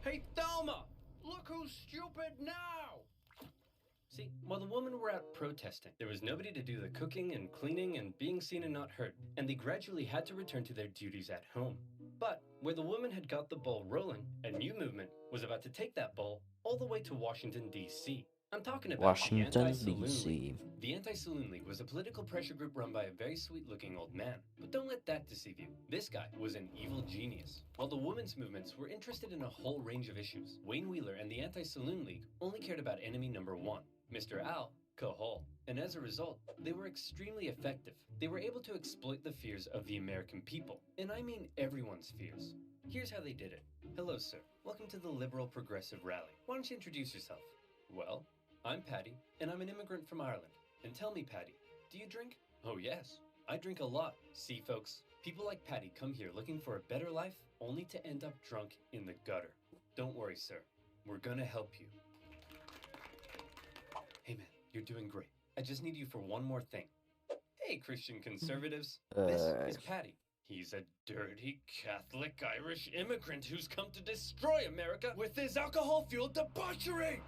Hey, Thelma! Look who's stupid now! See, while the women were out protesting, there was nobody to do the cooking and cleaning and being seen and not heard, and they gradually had to return to their duties at home. But where the women had got the ball rolling, a new movement was about to take that ball all the way to Washington, D.C. I'm talking about Washington, the Anti-Saloon D.C. League. The Anti-Saloon League was a political pressure group run by a very sweet-looking old man. But don't let that deceive you. This guy was an evil genius. While the women's movements were interested in a whole range of issues, Wayne Wheeler and the Anti-Saloon League only cared about enemy number one, Mr. Alcohol. And as a result, they were extremely effective. They were able to exploit the fears of the American people. And I mean everyone's fears. Here's how they did it. Hello, sir. Welcome to the Liberal Progressive Rally. Why don't you introduce yourself? Well, I'm Patty, and I'm an immigrant from Ireland. And tell me, Patty, do you drink? Oh, yes. I drink a lot. See, folks, people like Patty come here looking for a better life, only to end up drunk in the gutter. Don't worry, sir. We're gonna help you. Hey, man, you're doing great. I just need you for one more thing. Hey, Christian conservatives. This is Patty. He's a dirty Catholic Irish immigrant who's come to destroy America with his alcohol-fueled debauchery!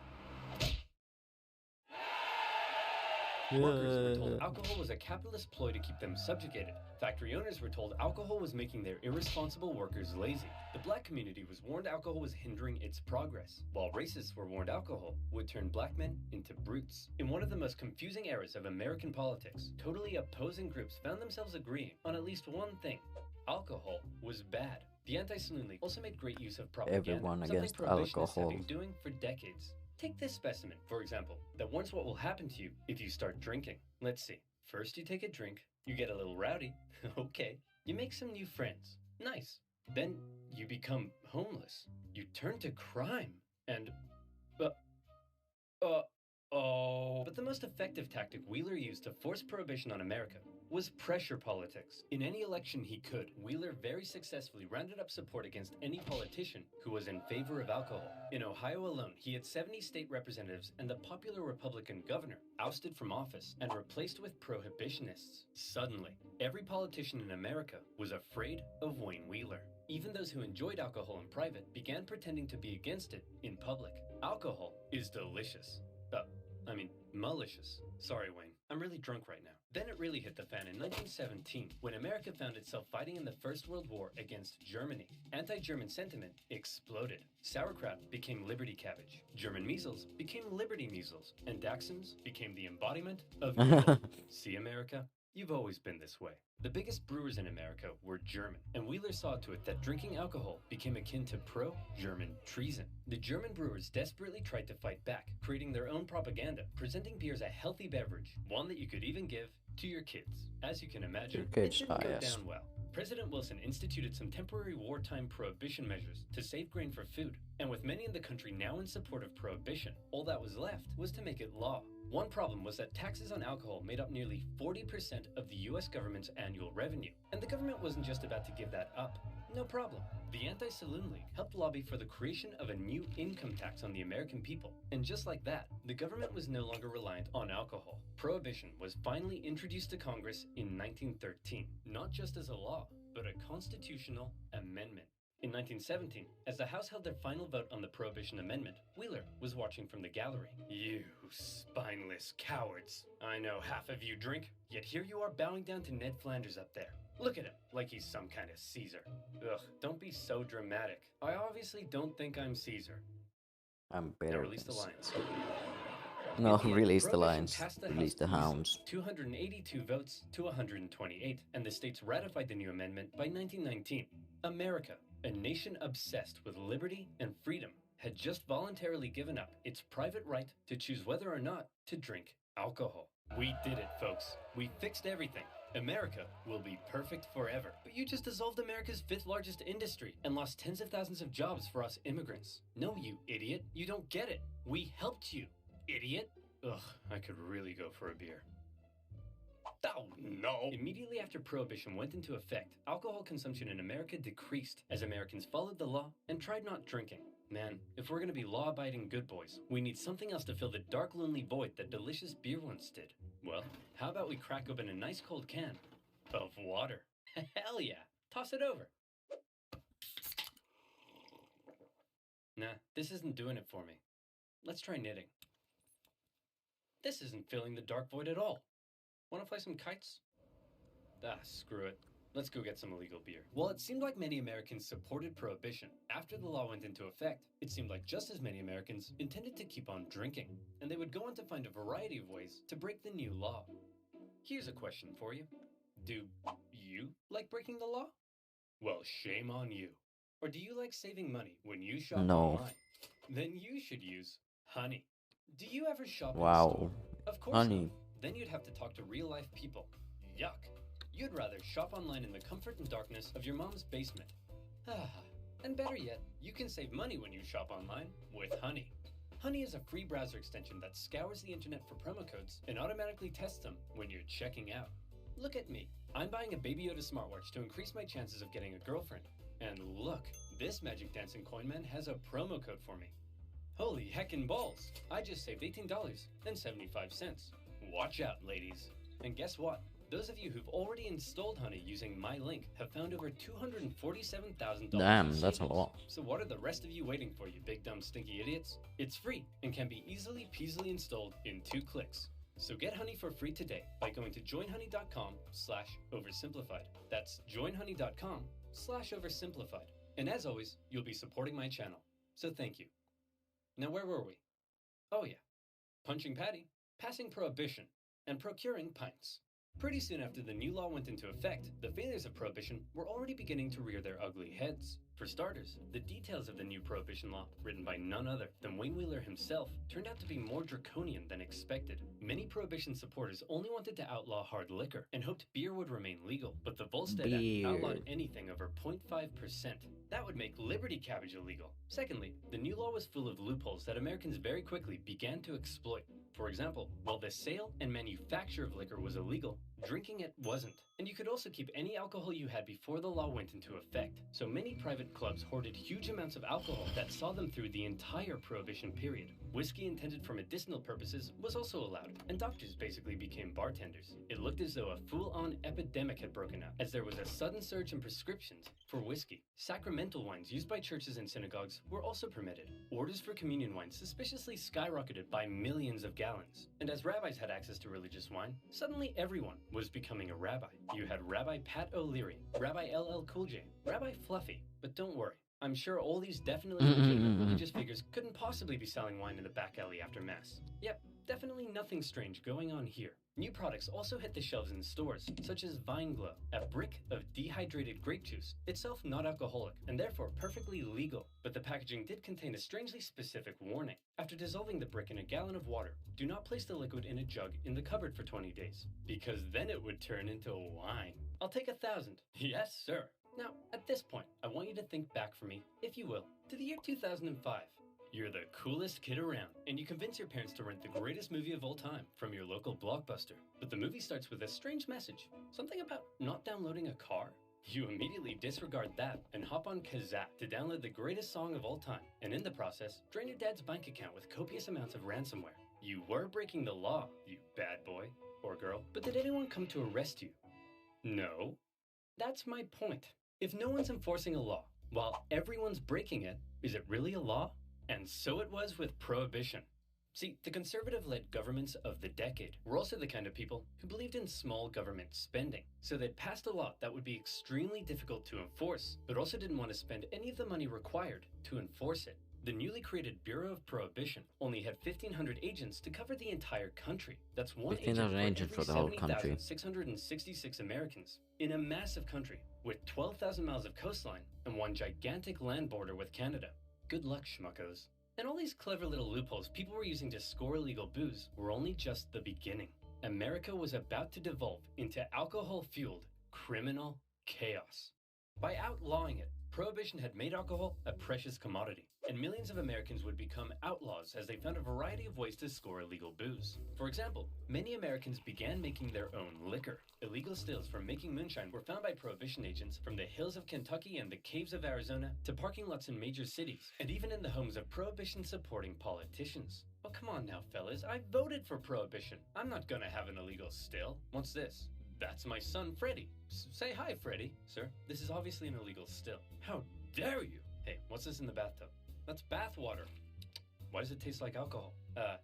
Workers were told alcohol was a capitalist ploy to keep them subjugated. Factory owners were told alcohol was making their irresponsible workers lazy. The black community was warned alcohol was hindering its progress, while racists were warned alcohol would turn black men into brutes. In one of the most confusing eras of American politics, totally opposing groups found themselves agreeing on at least one thing. Alcohol was bad. The Anti-Saloon League also made great use of propaganda, Everyone against something prohibitionists have alcohol. been doing for decades. Take this specimen, for example, that warns what will happen to you if you start drinking. Let's see. First you take a drink, you get a little rowdy, okay. You make some new friends, nice. Then you become homeless. You turn to crime, and... But the most effective tactic Wheeler used to force prohibition on America was pressure politics. In any election he could, Wheeler very successfully rounded up support against any politician who was in favor of alcohol. In Ohio alone, he had 70 state representatives and the popular Republican governor ousted from office and replaced with prohibitionists. Suddenly, every politician in America was afraid of Wayne Wheeler. Even those who enjoyed alcohol in private began pretending to be against it in public. Alcohol is delicious. Malicious. Sorry, Wayne. I'm really drunk right now. Then it really hit the fan in 1917, when America found itself fighting in the First World War against Germany. Anti-German sentiment exploded. Sauerkraut became Liberty Cabbage. German measles became Liberty Measles. And Dachshunds became the embodiment of evil. See, America? You've always been this way. The biggest brewers in America were German, and Wheeler saw to it that drinking alcohol became akin to pro-German treason. The German brewers desperately tried to fight back, creating their own propaganda, presenting beer as a healthy beverage, one that you could even give to your kids. As you can imagine, it didn't go down well. President Wilson instituted some temporary wartime prohibition measures to save grain for food, and with many in the country now in support of prohibition, all that was left was to make it law. One problem was that taxes on alcohol made up nearly 40% of the US government's annual revenue, and the government wasn't just about to give that up. No problem. The Anti-Saloon League helped lobby for the creation of a new income tax on the American people, and just like that, the government was no longer reliant on alcohol. Prohibition was finally introduced to Congress in 1913, not just as a law, but a constitutional amendment. In 1917, as the House held their final vote on the Prohibition Amendment, Wheeler was watching from the gallery. You spineless cowards. I know half of you drink, yet here you are bowing down to Ned Flanders up there. Look at him, like he's some kind of Caesar. Ugh, don't be so dramatic. I obviously don't think I'm Caesar. I'm better. Now release the lions. No, In the end, release the Prohibition lions. passed the Release House the easily, hounds. 282 votes to 128, and the states ratified the new amendment by 1919. America, a nation obsessed with liberty and freedom, had just voluntarily given up its private right to choose whether or not to drink alcohol. We did it, folks. We fixed everything. America will be perfect forever. But you just dissolved America's 5th largest industry and lost tens of thousands of jobs for us immigrants. No, you idiot. You don't get it. We helped you, idiot. Ugh, I could really go for a beer. Oh, no! Immediately after Prohibition went into effect, alcohol consumption in America decreased as Americans followed the law and tried not drinking. Man, if we're gonna be law-abiding good boys, we need something else to fill the dark, lonely void that delicious beer once did. Well, how about we crack open a nice cold can of water? Hell yeah! Toss it over! Nah, this isn't doing it for me. Let's try knitting. This isn't filling the dark void at all. Wanna play some kites? Ah, screw it. Let's go get some illegal beer. While it seemed like many Americans supported Prohibition, after the law went into effect, it seemed like just as many Americans intended to keep on drinking, and they would go on to find a variety of ways to break the new law. Here's a question for you. Do you like breaking the law? Well, shame on you. Or do you like saving money when you shop online? Then you should use Honey. Do you ever shop in store? Of course Honey. not. Then you'd have to talk to real-life people. Yuck. You'd rather shop online in the comfort and darkness of your mom's basement. And better yet, you can save money when you shop online with Honey. Honey is a free browser extension that scours the internet for promo codes and automatically tests them when you're checking out. Look at me. I'm buying a Baby Yoda smartwatch to increase my chances of getting a girlfriend. And look, this magic dancing coin man has a promo code for me. Holy heckin' balls! I just saved $18.75. Watch out, ladies. And guess what? Those of you who've already installed Honey using my link have found over $247,000. Damn, that's a lot. So what are the rest of you waiting for, you big dumb stinky idiots? It's free and can be easily peasily installed in 2 clicks. So get Honey for free today by going to joinhoney.com/oversimplified. That's joinhoney.com/oversimplified. And as always, you'll be supporting my channel. So thank you. Now where were we? Oh yeah. Punching Patty, passing Prohibition, and procuring pints. Pretty soon after the new law went into effect, the failures of Prohibition were already beginning to rear their ugly heads. For starters, the details of the new Prohibition law, written by none other than Wayne Wheeler himself, turned out to be more draconian than expected. Many Prohibition supporters only wanted to outlaw hard liquor and hoped beer would remain legal, but the Volstead Act outlawed anything over 0.5%. That would make Liberty Cabbage illegal. Secondly, the new law was full of loopholes that Americans very quickly began to exploit. For example, while the sale and manufacture of liquor was illegal, drinking it wasn't. And you could also keep any alcohol you had before the law went into effect. So many private clubs hoarded huge amounts of alcohol that saw them through the entire Prohibition period. Whiskey intended for medicinal purposes was also allowed, and doctors basically became bartenders. It looked as though a full-on epidemic had broken out, as there was a sudden surge in prescriptions for whiskey. Sacramental wines used by churches and synagogues were also permitted. Orders for communion wine suspiciously skyrocketed by millions of gallons. And as rabbis had access to religious wine, suddenly everyone was becoming a rabbi. You had Rabbi Pat O'Leary, Rabbi LL Cool J, Rabbi Fluffy. But don't worry, I'm sure all these definitely legitimate religious figures couldn't possibly be selling wine in the back alley after Mass. Yep, definitely nothing strange going on here. New products also hit the shelves in stores, such as Vine Glow, a brick of dehydrated grape juice, itself not alcoholic, and therefore perfectly legal. But the packaging did contain a strangely specific warning. After dissolving the brick in a gallon of water, do not place the liquid in a jug in the cupboard for 20 days, because then it would turn into wine. I'll take 1,000. Yes, sir. Now, at this point, I want you to think back for me, if you will, to the year 2005. You're the coolest kid around, and you convince your parents to rent the greatest movie of all time from your local Blockbuster. But the movie starts with a strange message, something about not downloading a car. You immediately disregard that and hop on Kazaa to download the greatest song of all time, and in the process, drain your dad's bank account with copious amounts of ransomware. You were breaking the law, you bad boy or girl, but did anyone come to arrest you? No. That's my point. If no one's enforcing a law, while everyone's breaking it, is it really a law? And so it was with Prohibition. See, the conservative-led governments of the decade were also the kind of people who believed in small government spending. So they'd passed a law that would be extremely difficult to enforce, but also didn't want to spend any of the money required to enforce it. The newly created Bureau of Prohibition only had 1,500 agents to cover the entire country. That's one agent for the whole country. 666 Americans in a massive country with 12,000 miles of coastline and one gigantic land border with Canada. Good luck, schmuckos. And all these clever little loopholes people were using to score illegal booze were only just the beginning. America was about to devolve into alcohol-fueled criminal chaos. By outlawing it, Prohibition had made alcohol a precious commodity, and millions of Americans would become outlaws as they found a variety of ways to score illegal booze. For example, many Americans began making their own liquor. Illegal stills from making moonshine were found by Prohibition agents from the hills of Kentucky and the caves of Arizona to parking lots in major cities, and even in the homes of Prohibition-supporting politicians. Oh, come on now, fellas. I voted for Prohibition. I'm not gonna have an illegal still. What's this? That's my son, Freddy. Say hi, Freddy. Sir, this is obviously an illegal still. How dare you? Hey, what's this in the bathtub? That's bath water. Why does it taste like alcohol?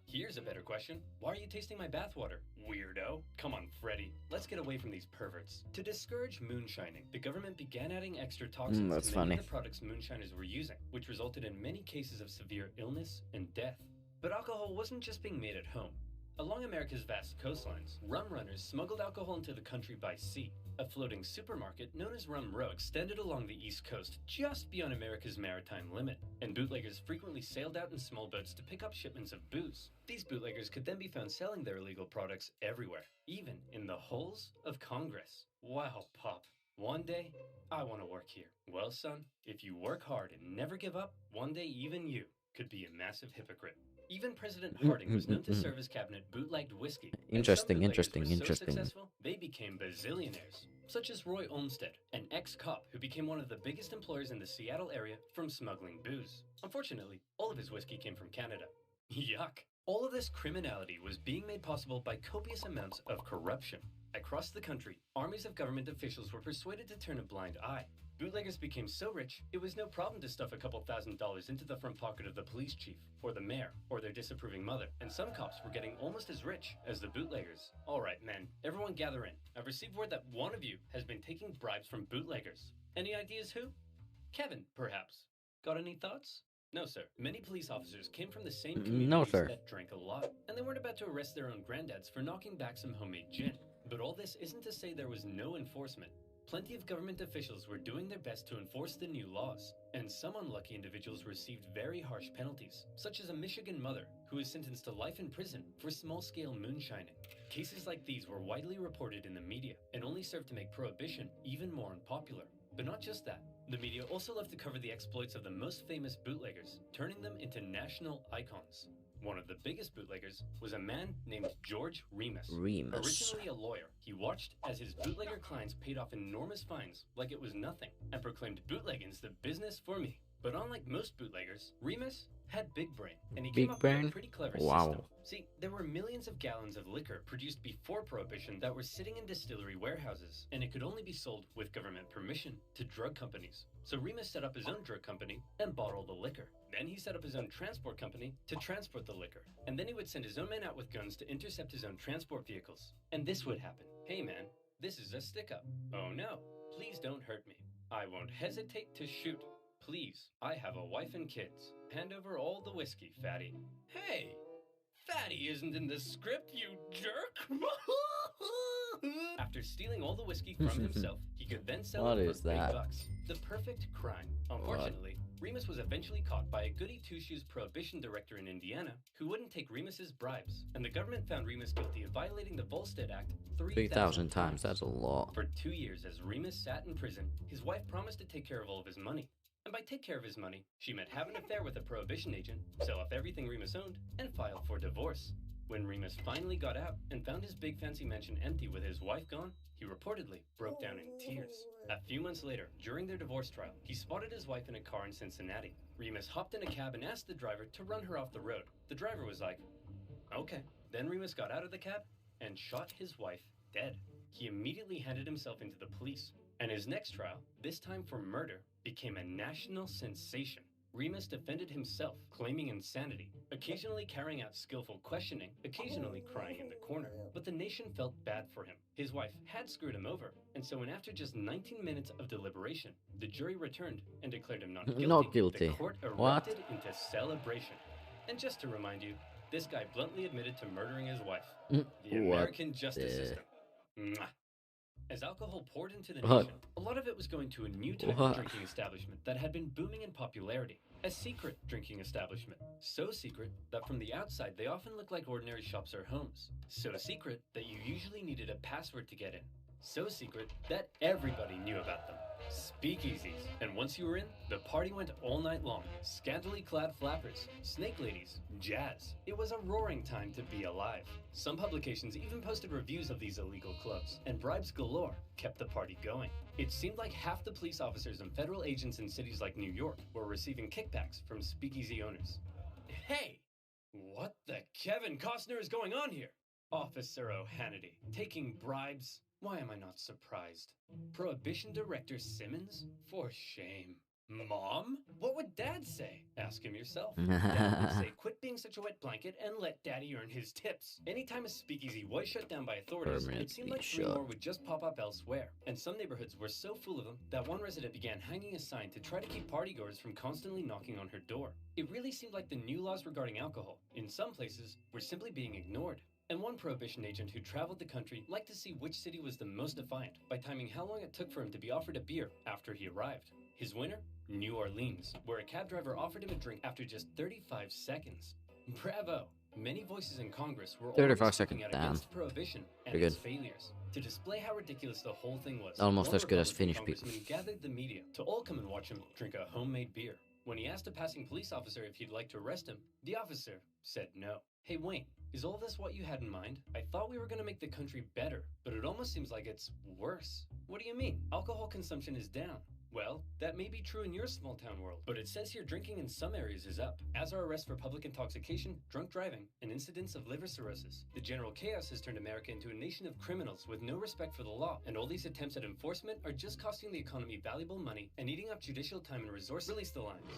Here's a better question. Why are you tasting my bathwater? Weirdo. Come on, Freddy. Let's get away from these perverts. To discourage moonshining, the government began adding extra toxins that's to many funny. of the products moonshiners were using, which resulted in many cases of severe illness and death. But alcohol wasn't just being made at home. Along America's vast coastlines, rum runners smuggled alcohol into the country by sea. A floating supermarket known as Rum Row extended along the East Coast just beyond America's maritime limit, and bootleggers frequently sailed out in small boats to pick up shipments of booze. These bootleggers could then be found selling their illegal products everywhere, even in the halls of Congress. Wow, Pop. One day, I want to work here. Well, son, if you work hard and never give up, one day even you could be a massive hypocrite. Even President Harding was known to serve his cabinet bootlegged whiskey. Interesting. So successful, they became bazillionaires, such as Roy Olmsted, an ex-cop who became one of the biggest employers in the Seattle area from smuggling booze. Unfortunately, all of his whiskey came from Canada. Yuck! All of this criminality was being made possible by copious amounts of corruption. Across the country, armies of government officials were persuaded to turn a blind eye. Bootleggers became so rich, it was no problem to stuff a couple $1,000s into the front pocket of the police chief, or the mayor, or their disapproving mother, and some cops were getting almost as rich as the bootleggers. Alright men, everyone gather in. I've received word that one of you has been taking bribes from bootleggers. Any ideas who? Kevin, perhaps. Got any thoughts? No, sir. Many police officers came from the same communities that drank a lot, and they weren't about to arrest their own granddads for knocking back some homemade gin. But all this isn't to say there was no enforcement. Plenty of government officials were doing their best to enforce the new laws, and some unlucky individuals received very harsh penalties, such as a Michigan mother who was sentenced to life in prison for small-scale moonshining. Cases like these were widely reported in the media and only served to make Prohibition even more unpopular. But not just that. The media also loved to cover the exploits of the most famous bootleggers, turning them into national icons. One of the biggest bootleggers was a man named George Remus. Originally a lawyer, he watched as his bootlegger clients paid off enormous fines like it was nothing, and proclaimed bootlegging's the business for me. But unlike most bootleggers, Remus had big brain, and he came up with a pretty clever system. See, there were millions of gallons of liquor produced before Prohibition that were sitting in distillery warehouses, and it could only be sold with government permission to drug companies. So Remus set up his own drug company and bought all the liquor. Then he set up his own transport company to transport the liquor. And then he would send his own men out with guns to intercept his own transport vehicles. And this would happen. Hey man, this is a stick-up. Oh no, please don't hurt me. I won't hesitate to shoot. Please, I have a wife and kids. Hand over all the whiskey, Fatty. Hey! Fatty isn't in the script, you jerk! After stealing all the whiskey from himself, he could then sell it for big bucks. The perfect crime. Unfortunately, Remus was eventually caught by a goody two-shoes Prohibition director in Indiana who wouldn't take Remus's bribes, and the government found Remus guilty of violating the Volstead Act 3,000 times. That's a lot. For 2 years, as Remus sat in prison, his wife promised to take care of all of his money. And by take care of his money, she meant have an affair with a Prohibition agent, sell off everything Remus owned, and file for divorce. When Remus finally got out and found his big fancy mansion empty with his wife gone, he reportedly broke down in tears. A few months later, during their divorce trial, he spotted his wife in a car in Cincinnati. Remus hopped in a cab and asked the driver to run her off the road. The driver was like, okay. Then Remus got out of the cab and shot his wife dead. He immediately handed himself into the police, and his next trial, this time for murder, became a national sensation. Remus defended himself, claiming insanity, occasionally carrying out skillful questioning, occasionally crying in the corner. But the nation felt bad for him. His wife had screwed him over, and so when after just 19 minutes of deliberation, the jury returned and declared him not guilty, the court erupted into celebration. And just to remind you, this guy bluntly admitted to murdering his wife. The American justice system. Mwah. As alcohol poured into the nation, a lot of it was going to a new type of drinking establishment that had been booming in popularity. A secret drinking establishment. So secret that from the outside they often looked like ordinary shops or homes. So secret that you usually needed a password to get in. So secret that everybody knew about them. Speakeasies. And once you were in, the party went all night long. Scantily clad flappers, snake ladies, jazz. It was a roaring time to be alive. Some publications even posted reviews of these illegal clubs, and bribes galore kept the party going. It seemed like half the police officers and federal agents in cities like New York were receiving kickbacks from speakeasy owners. Hey! What the Kevin Costner is going on here? Officer O'Hannity, taking bribes? Why am I not surprised? Prohibition Director Simmons? For shame. Mom? What would Dad say? Ask him yourself. Dad would say, quit being such a wet blanket and let Daddy earn his tips. Anytime a speakeasy was shut down by authorities, it seemed like 3 more would just pop up elsewhere. And some neighborhoods were so full of them that one resident began hanging a sign to try to keep partygoers from constantly knocking on her door. It really seemed like the new laws regarding alcohol, in some places, were simply being ignored. And one prohibition agent who traveled the country liked to see which city was the most defiant by timing how long it took for him to be offered a beer after he arrived. His winner? New Orleans, where a cab driver offered him a drink after just 35 seconds. Bravo! Many voices in Congress were 35 speaking out seconds, against prohibition and pretty its good. failures. To display how ridiculous the whole thing was, Almost one as good as Republican Finnish people. congressman gathered the media to all come and watch him drink a homemade beer. When he asked a passing police officer if he'd like to arrest him, the officer said no. Hey Wayne, is all this what you had in mind? I thought we were going to make the country better, but it almost seems like it's worse. What do you mean? Alcohol consumption is down. Well, that may be true in your small town world, but it says here drinking in some areas is up, as are arrests for public intoxication, drunk driving, and incidents of liver cirrhosis. The general chaos has turned America into a nation of criminals with no respect for the law, and all these attempts at enforcement are just costing the economy valuable money and eating up judicial time and resources. Release the lines.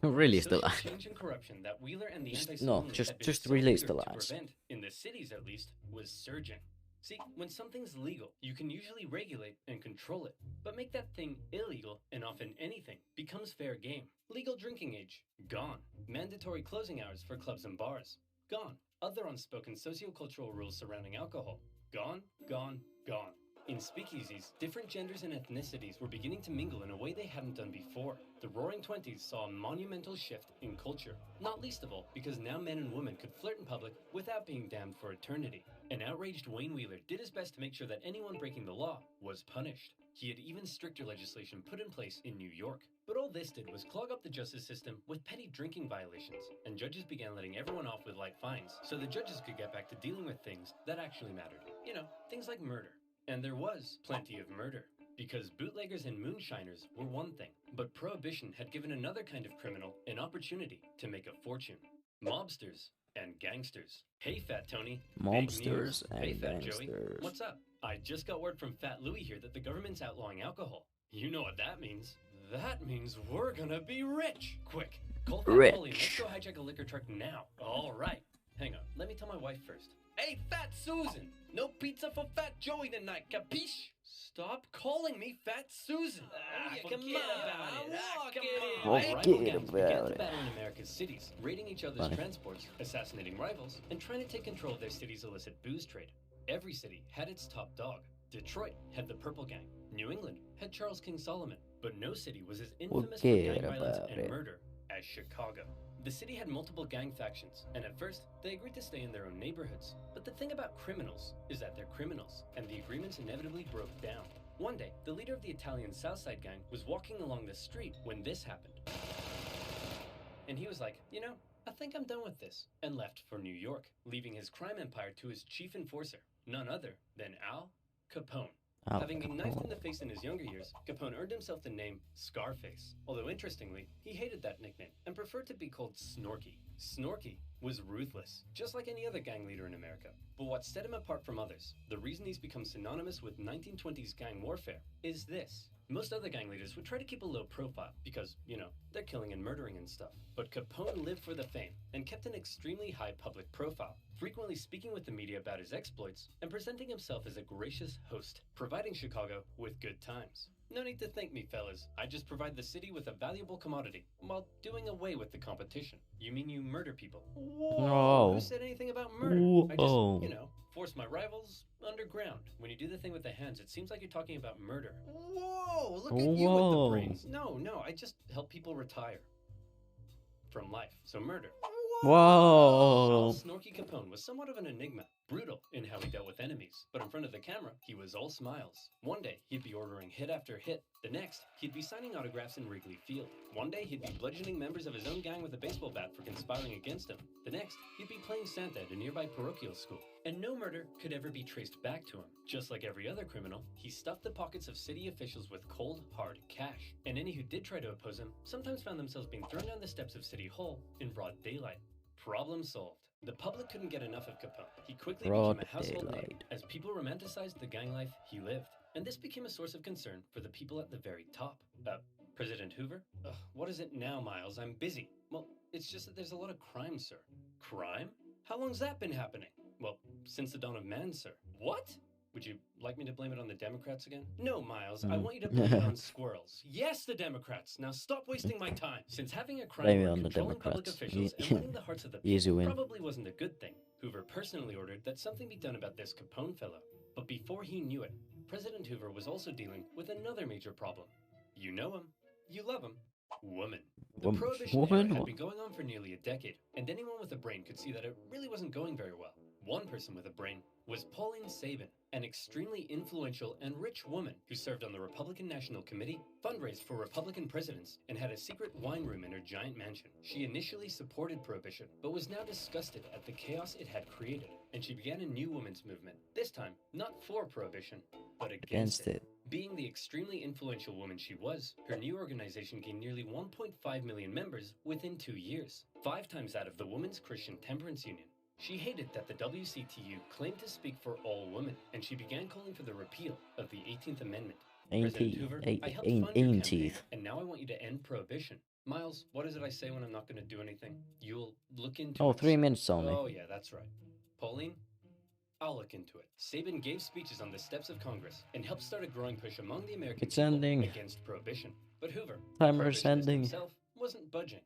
Release the Social line. change and corruption that Wheeler and the Just release the to lines. prevent, in the cities at least, was surging. See, when something's legal, you can usually regulate and control it. But make that thing illegal, and often anything, becomes fair game. Legal drinking age, gone. Mandatory closing hours for clubs and bars, gone. Other unspoken sociocultural rules surrounding alcohol, gone, gone, gone. In speakeasies, different genders and ethnicities were beginning to mingle in a way they hadn't done before. The Roaring Twenties saw a monumental shift in culture, not least of all because now men and women could flirt in public without being damned for eternity. An outraged Wayne Wheeler did his best to make sure that anyone breaking the law was punished. He had even stricter legislation put in place in New York. But all this did was clog up the justice system with petty drinking violations, and judges began letting everyone off with light fines, so the judges could get back to dealing with things that actually mattered. You know, things like murder. And there was plenty of murder, because bootleggers and moonshiners were one thing, but Prohibition had given another kind of criminal an opportunity to make a fortune. Mobsters and gangsters. Hey, Fat Tony. Mobsters Hey, and Fat Joey. gangsters. What's up? I just got word from Fat Louie here that the government's outlawing alcohol. You know what that means. That means we're gonna be rich. Quick, call Fat Polly and let's go hijack a liquor truck now. All right. Hang on, let me tell my wife first. Hey, Fat Susan! No pizza for Fat Joey tonight, capiche? Stop calling me Fat Susan! Come on! Forget about began to it. battle in America's cities, raiding each other's transports, assassinating rivals, and trying to take control of their city's illicit booze trade. Every city had its top dog. Detroit had the Purple Gang. New England had Charles King Solomon. But no city was as infamous for gang violence and murder as Chicago. The city had multiple gang factions, and at first, they agreed to stay in their own neighborhoods. But the thing about criminals is that they're criminals, and the agreements inevitably broke down. One day, the leader of the Italian Southside gang was walking along the street when this happened. And he was like, you know, I think I'm done with this, and left for New York, leaving his crime empire to his chief enforcer, none other than Al Capone. Having been knifed in the face in his younger years, Capone earned himself the name Scarface. Although interestingly, he hated that nickname and preferred to be called Snorky. Snorky was ruthless, just like any other gang leader in America. But what set him apart from others, the reason he's become synonymous with 1920s gang warfare, is this. Most other gang leaders would try to keep a low profile because, you know, they're killing and murdering and stuff. But Capone lived for the fame and kept an extremely high public profile, frequently speaking with the media about his exploits and presenting himself as a gracious host, providing Chicago with good times. No need to thank me, fellas. I just provide the city with a valuable commodity while doing away with the competition. You mean you murder people? Whoa! No. Who said anything about murder? Whoa. I just, you know, force my rivals underground. When you do the thing with the hands, it seems like you're talking about murder. Whoa! Look at you with the brains. No, I just help people retire from life. So murder. Whoa! Snorky Capone was somewhat of an enigma. brutal in how he dealt with enemies, but in front of the camera, he was all smiles. One day, he'd be ordering hit after hit. The next, he'd be signing autographs in Wrigley Field. One day, he'd be bludgeoning members of his own gang with a baseball bat for conspiring against him. The next, he'd be playing Santa at a nearby parochial school. And no murder could ever be traced back to him. Just like every other criminal, he stuffed the pockets of city officials with cold, hard cash. And any who did try to oppose him sometimes found themselves being thrown down the steps of City Hall in broad daylight. Problem solved. The public couldn't get enough of Capone. He quickly became a household name as people romanticized the gang life he lived. And this became a source of concern for the people at the very top. President Hoover? What is it now, Miles? I'm busy. Well, it's just that there's a lot of crime, sir. Crime? How long's that been happening? Well, since the dawn of man, sir. What? Would you like me to blame it on the Democrats again? No, Miles, I want you to blame it on squirrels. Yes, the Democrats! Now stop wasting my time. Since having a crime lord controlling public officials and winning the hearts of the people probably wasn't a good thing, Hoover personally ordered that something be done about this Capone fellow. But before he knew it, President Hoover was also dealing with another major problem. You know him. You love him. Woman. The Prohibition era had been going on for nearly a decade, and anyone with a brain could see that it really wasn't going very well. One person with a brain was Pauline Sabin, an extremely influential and rich woman who served on the Republican National Committee, fundraised for Republican presidents, and had a secret wine room in her giant mansion. She initially supported Prohibition, but was now disgusted at the chaos it had created, and she began a new women's movement, this time not for Prohibition, but against it. Being the extremely influential woman she was, her new organization gained nearly 1.5 million members within 2 years, 5 times that of the Women's Christian Temperance Union. She hated that the WCTU claimed to speak for all women, and she began calling for the repeal of the 18th Amendment. President Hoover, I helped fund your campaign, and now I want you to end Prohibition. Miles, what is it I say when I'm not going to do anything? You'll look into it. Oh, 3 minutes only. Oh, yeah, that's right. Pauline? I'll look into it. Sabin gave speeches on the steps of Congress and helped start a growing push among the American people against Prohibition. But Hoover, himself, wasn't budging.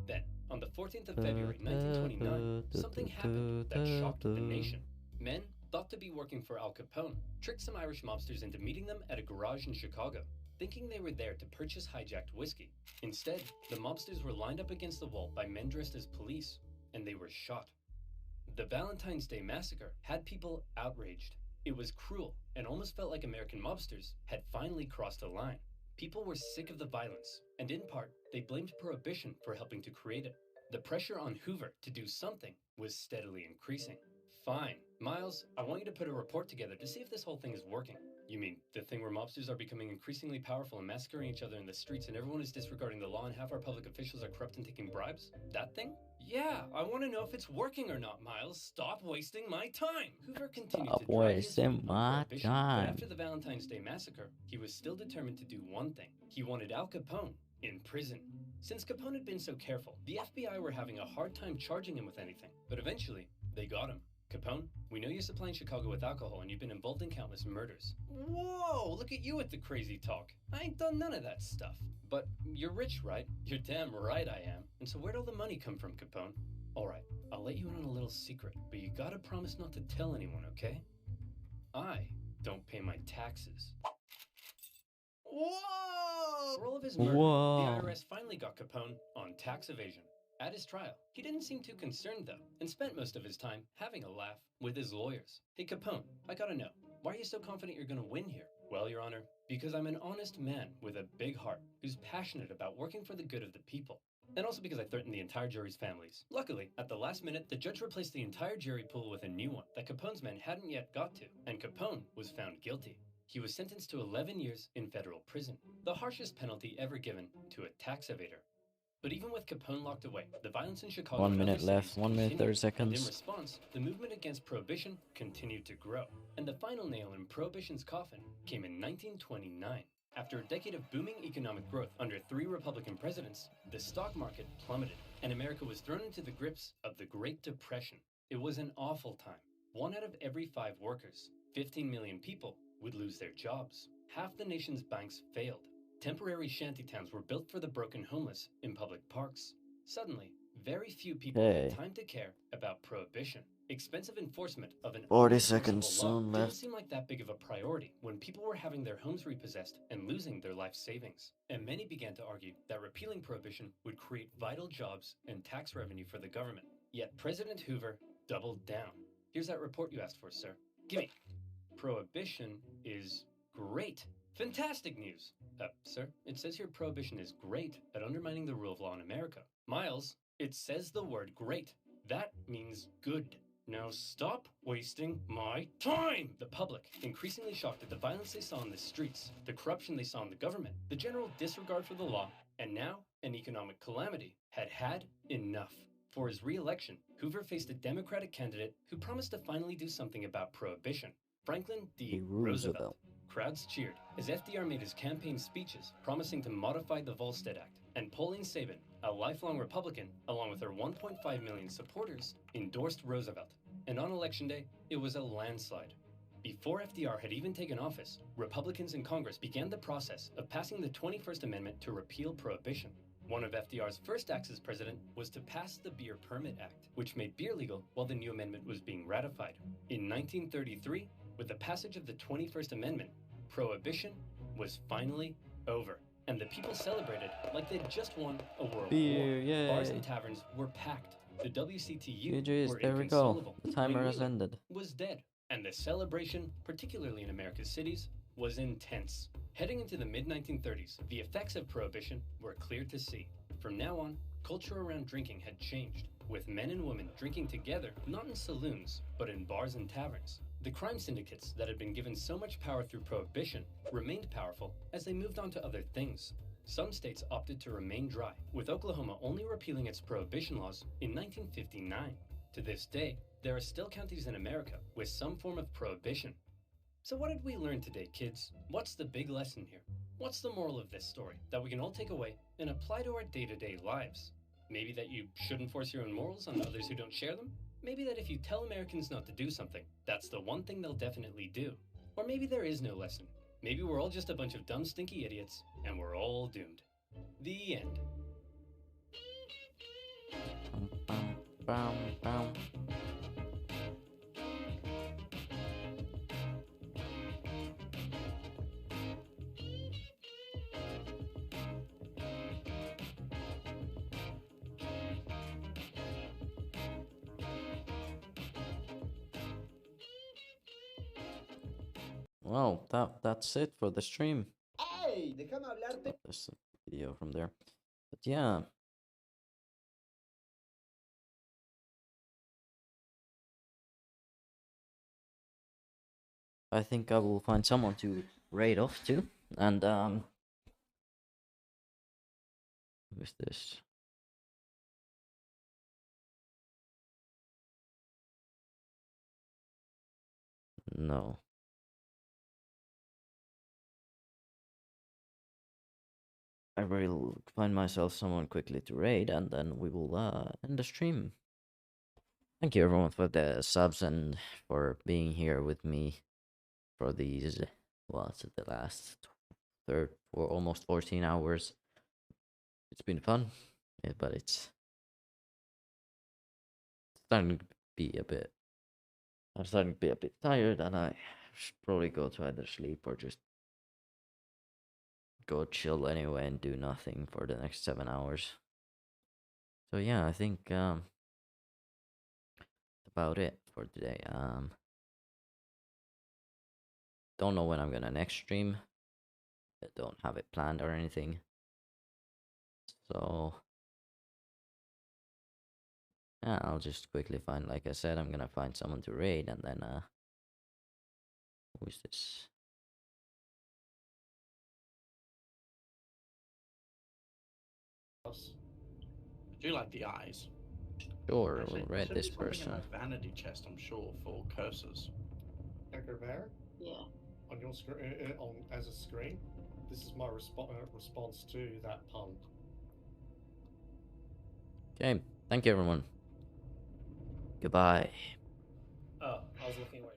Then, on the 14th of February 1929, something happened that shocked the nation. Men, thought to be working for Al Capone, tricked some Irish mobsters into meeting them at a garage in Chicago, thinking they were there to purchase hijacked whiskey. Instead, the mobsters were lined up against the wall by men dressed as police, and they were shot. The Valentine's Day Massacre had people outraged. It was cruel, and almost felt like American mobsters had finally crossed a line. People were sick of the violence, and in part, they blamed Prohibition for helping to create it. The pressure on Hoover to do something was steadily increasing. Fine. Miles, I want you to put a report together to see if this whole thing is working. You mean the thing where mobsters are becoming increasingly powerful and massacring each other in the streets and everyone is disregarding the law and half our public officials are corrupt and taking bribes? That thing? Yeah, I want to know if it's working or not, Miles. Stop wasting my time. Hoover continued to drag his feet on Prohibition, but after the Valentine's Day Massacre, he was still determined to do one thing. He wanted Al Capone in prison. Since Capone had been so careful, the FBI were having a hard time charging him with anything, but eventually, they got him. Capone, we know you're supplying Chicago with alcohol and you've been involved in countless murders. Whoa, look at you with the crazy talk. I ain't done none of that stuff. But you're rich, right? You're damn right I am. And so where'd all the money come from, Capone? Alright, I'll let you in on a little secret, but you gotta promise not to tell anyone, okay? I don't pay my taxes. Whoa! For all of his murder, the IRS finally got Capone on tax evasion. At his trial, he didn't seem too concerned though, and spent most of his time having a laugh with his lawyers. Hey Capone, I gotta know, why are you so confident you're gonna win here? Well, Your Honor, because I'm an honest man with a big heart who's passionate about working for the good of the people. And also because I threatened the entire jury's families. Luckily, at the last minute, the judge replaced the entire jury pool with a new one that Capone's men hadn't yet got to, and Capone was found guilty. He was sentenced to 11 years in federal prison, the harshest penalty ever given to a tax evader. But even with Capone locked away, the violence in Chicago 1 minute left, 1 minute 30 seconds. And in response, the movement against Prohibition continued to grow. And the final nail in Prohibition's coffin came in 1929. After a decade of booming economic growth under 3 Republican presidents, the stock market plummeted, and America was thrown into the grips of the Great Depression. It was an awful time. 1 out of every 5 workers, 15 million people, would lose their jobs. Half the nation's banks failed. Temporary shantytowns were built for the broken homeless in public parks. Suddenly, very few people had time to care about Prohibition. Expensive enforcement of an 40 seconds soon didn't left. seem like that big of a priority when people were having their homes repossessed and losing their life savings. And many began to argue that repealing Prohibition would create vital jobs and tax revenue for the government. Yet President Hoover doubled down. Here's that report you asked for, sir. Gimme. Prohibition is great. Fantastic news. Sir, it says here prohibition is great at undermining the rule of law in America. Miles, it says the word great. That means good. Now stop wasting my time! The public, increasingly shocked at the violence they saw in the streets, the corruption they saw in the government, the general disregard for the law, and now an economic calamity, had enough. For his re-election, Hoover faced a Democratic candidate who promised to finally do something about prohibition, Franklin D. Roosevelt. Crowds cheered as FDR made his campaign speeches promising to modify the Volstead Act, and Pauline Sabin, a lifelong Republican, along with her 1.5 million supporters, endorsed Roosevelt. And on election day, it was a landslide. Before FDR had even taken office, Republicans in Congress began the process of passing the 21st Amendment to repeal prohibition. One of FDR's first acts as president was to pass the Beer Permit Act, which made beer legal while the new amendment was being ratified. In 1933, with the passage of the 21st Amendment, prohibition was finally over, and the people celebrated like they'd just won a world war. Yay. Bars and taverns were packed. The WCTU GG's, were there we go. inconsolable. The timer has Wheeler ended. was dead, and the celebration, particularly in America's cities, was intense. Heading into the mid-1930s, the effects of prohibition were clear to see. From now on, culture around drinking had changed, with men and women drinking together, not in saloons, but in bars and taverns. The crime syndicates that had been given so much power through prohibition remained powerful as they moved on to other things. Some states opted to remain dry, with Oklahoma only repealing its prohibition laws in 1959. To this day, there are still counties in America with some form of prohibition. So what did we learn today, kids? What's the big lesson here? What's the moral of this story that we can all take away and apply to our day-to-day lives? Maybe that you shouldn't force your own morals on others who don't share them? Maybe that if you tell Americans not to do something, that's the one thing they'll definitely do. Or maybe there is no lesson. Maybe we're all just a bunch of dumb, stinky idiots, and we're all doomed. The end. Well, that's it for the stream. ¡Ey! Déjame hablarte. There's a video from there. But yeah. I think I will find someone to raid off to. And who is this? No. I will find myself someone quickly to raid, and then we will end the stream. Thank you everyone for the subs and for being here with me for these, what's it, the last for almost 14 hours. It's been fun, yeah, but it's starting to be a bit. I'm starting to be a bit tired, and I should probably go to either sleep or just go chill anyway and do nothing for the next 7 hours. So yeah, I think about it for today. Don't know when I'm gonna next stream. I don't have it planned or anything. So yeah, I'll just quickly find, like I said, I'm gonna find someone to raid, and then who is this? I do like the eyes. Sure, Actually, we'll there raid should be this something person. in my vanity chest, I'm sure, for cursors. Echo Bear? Yeah. On your screen, as a screen, this is my response to that pun. Okay, thank you everyone. Goodbye. Oh, I was looking away.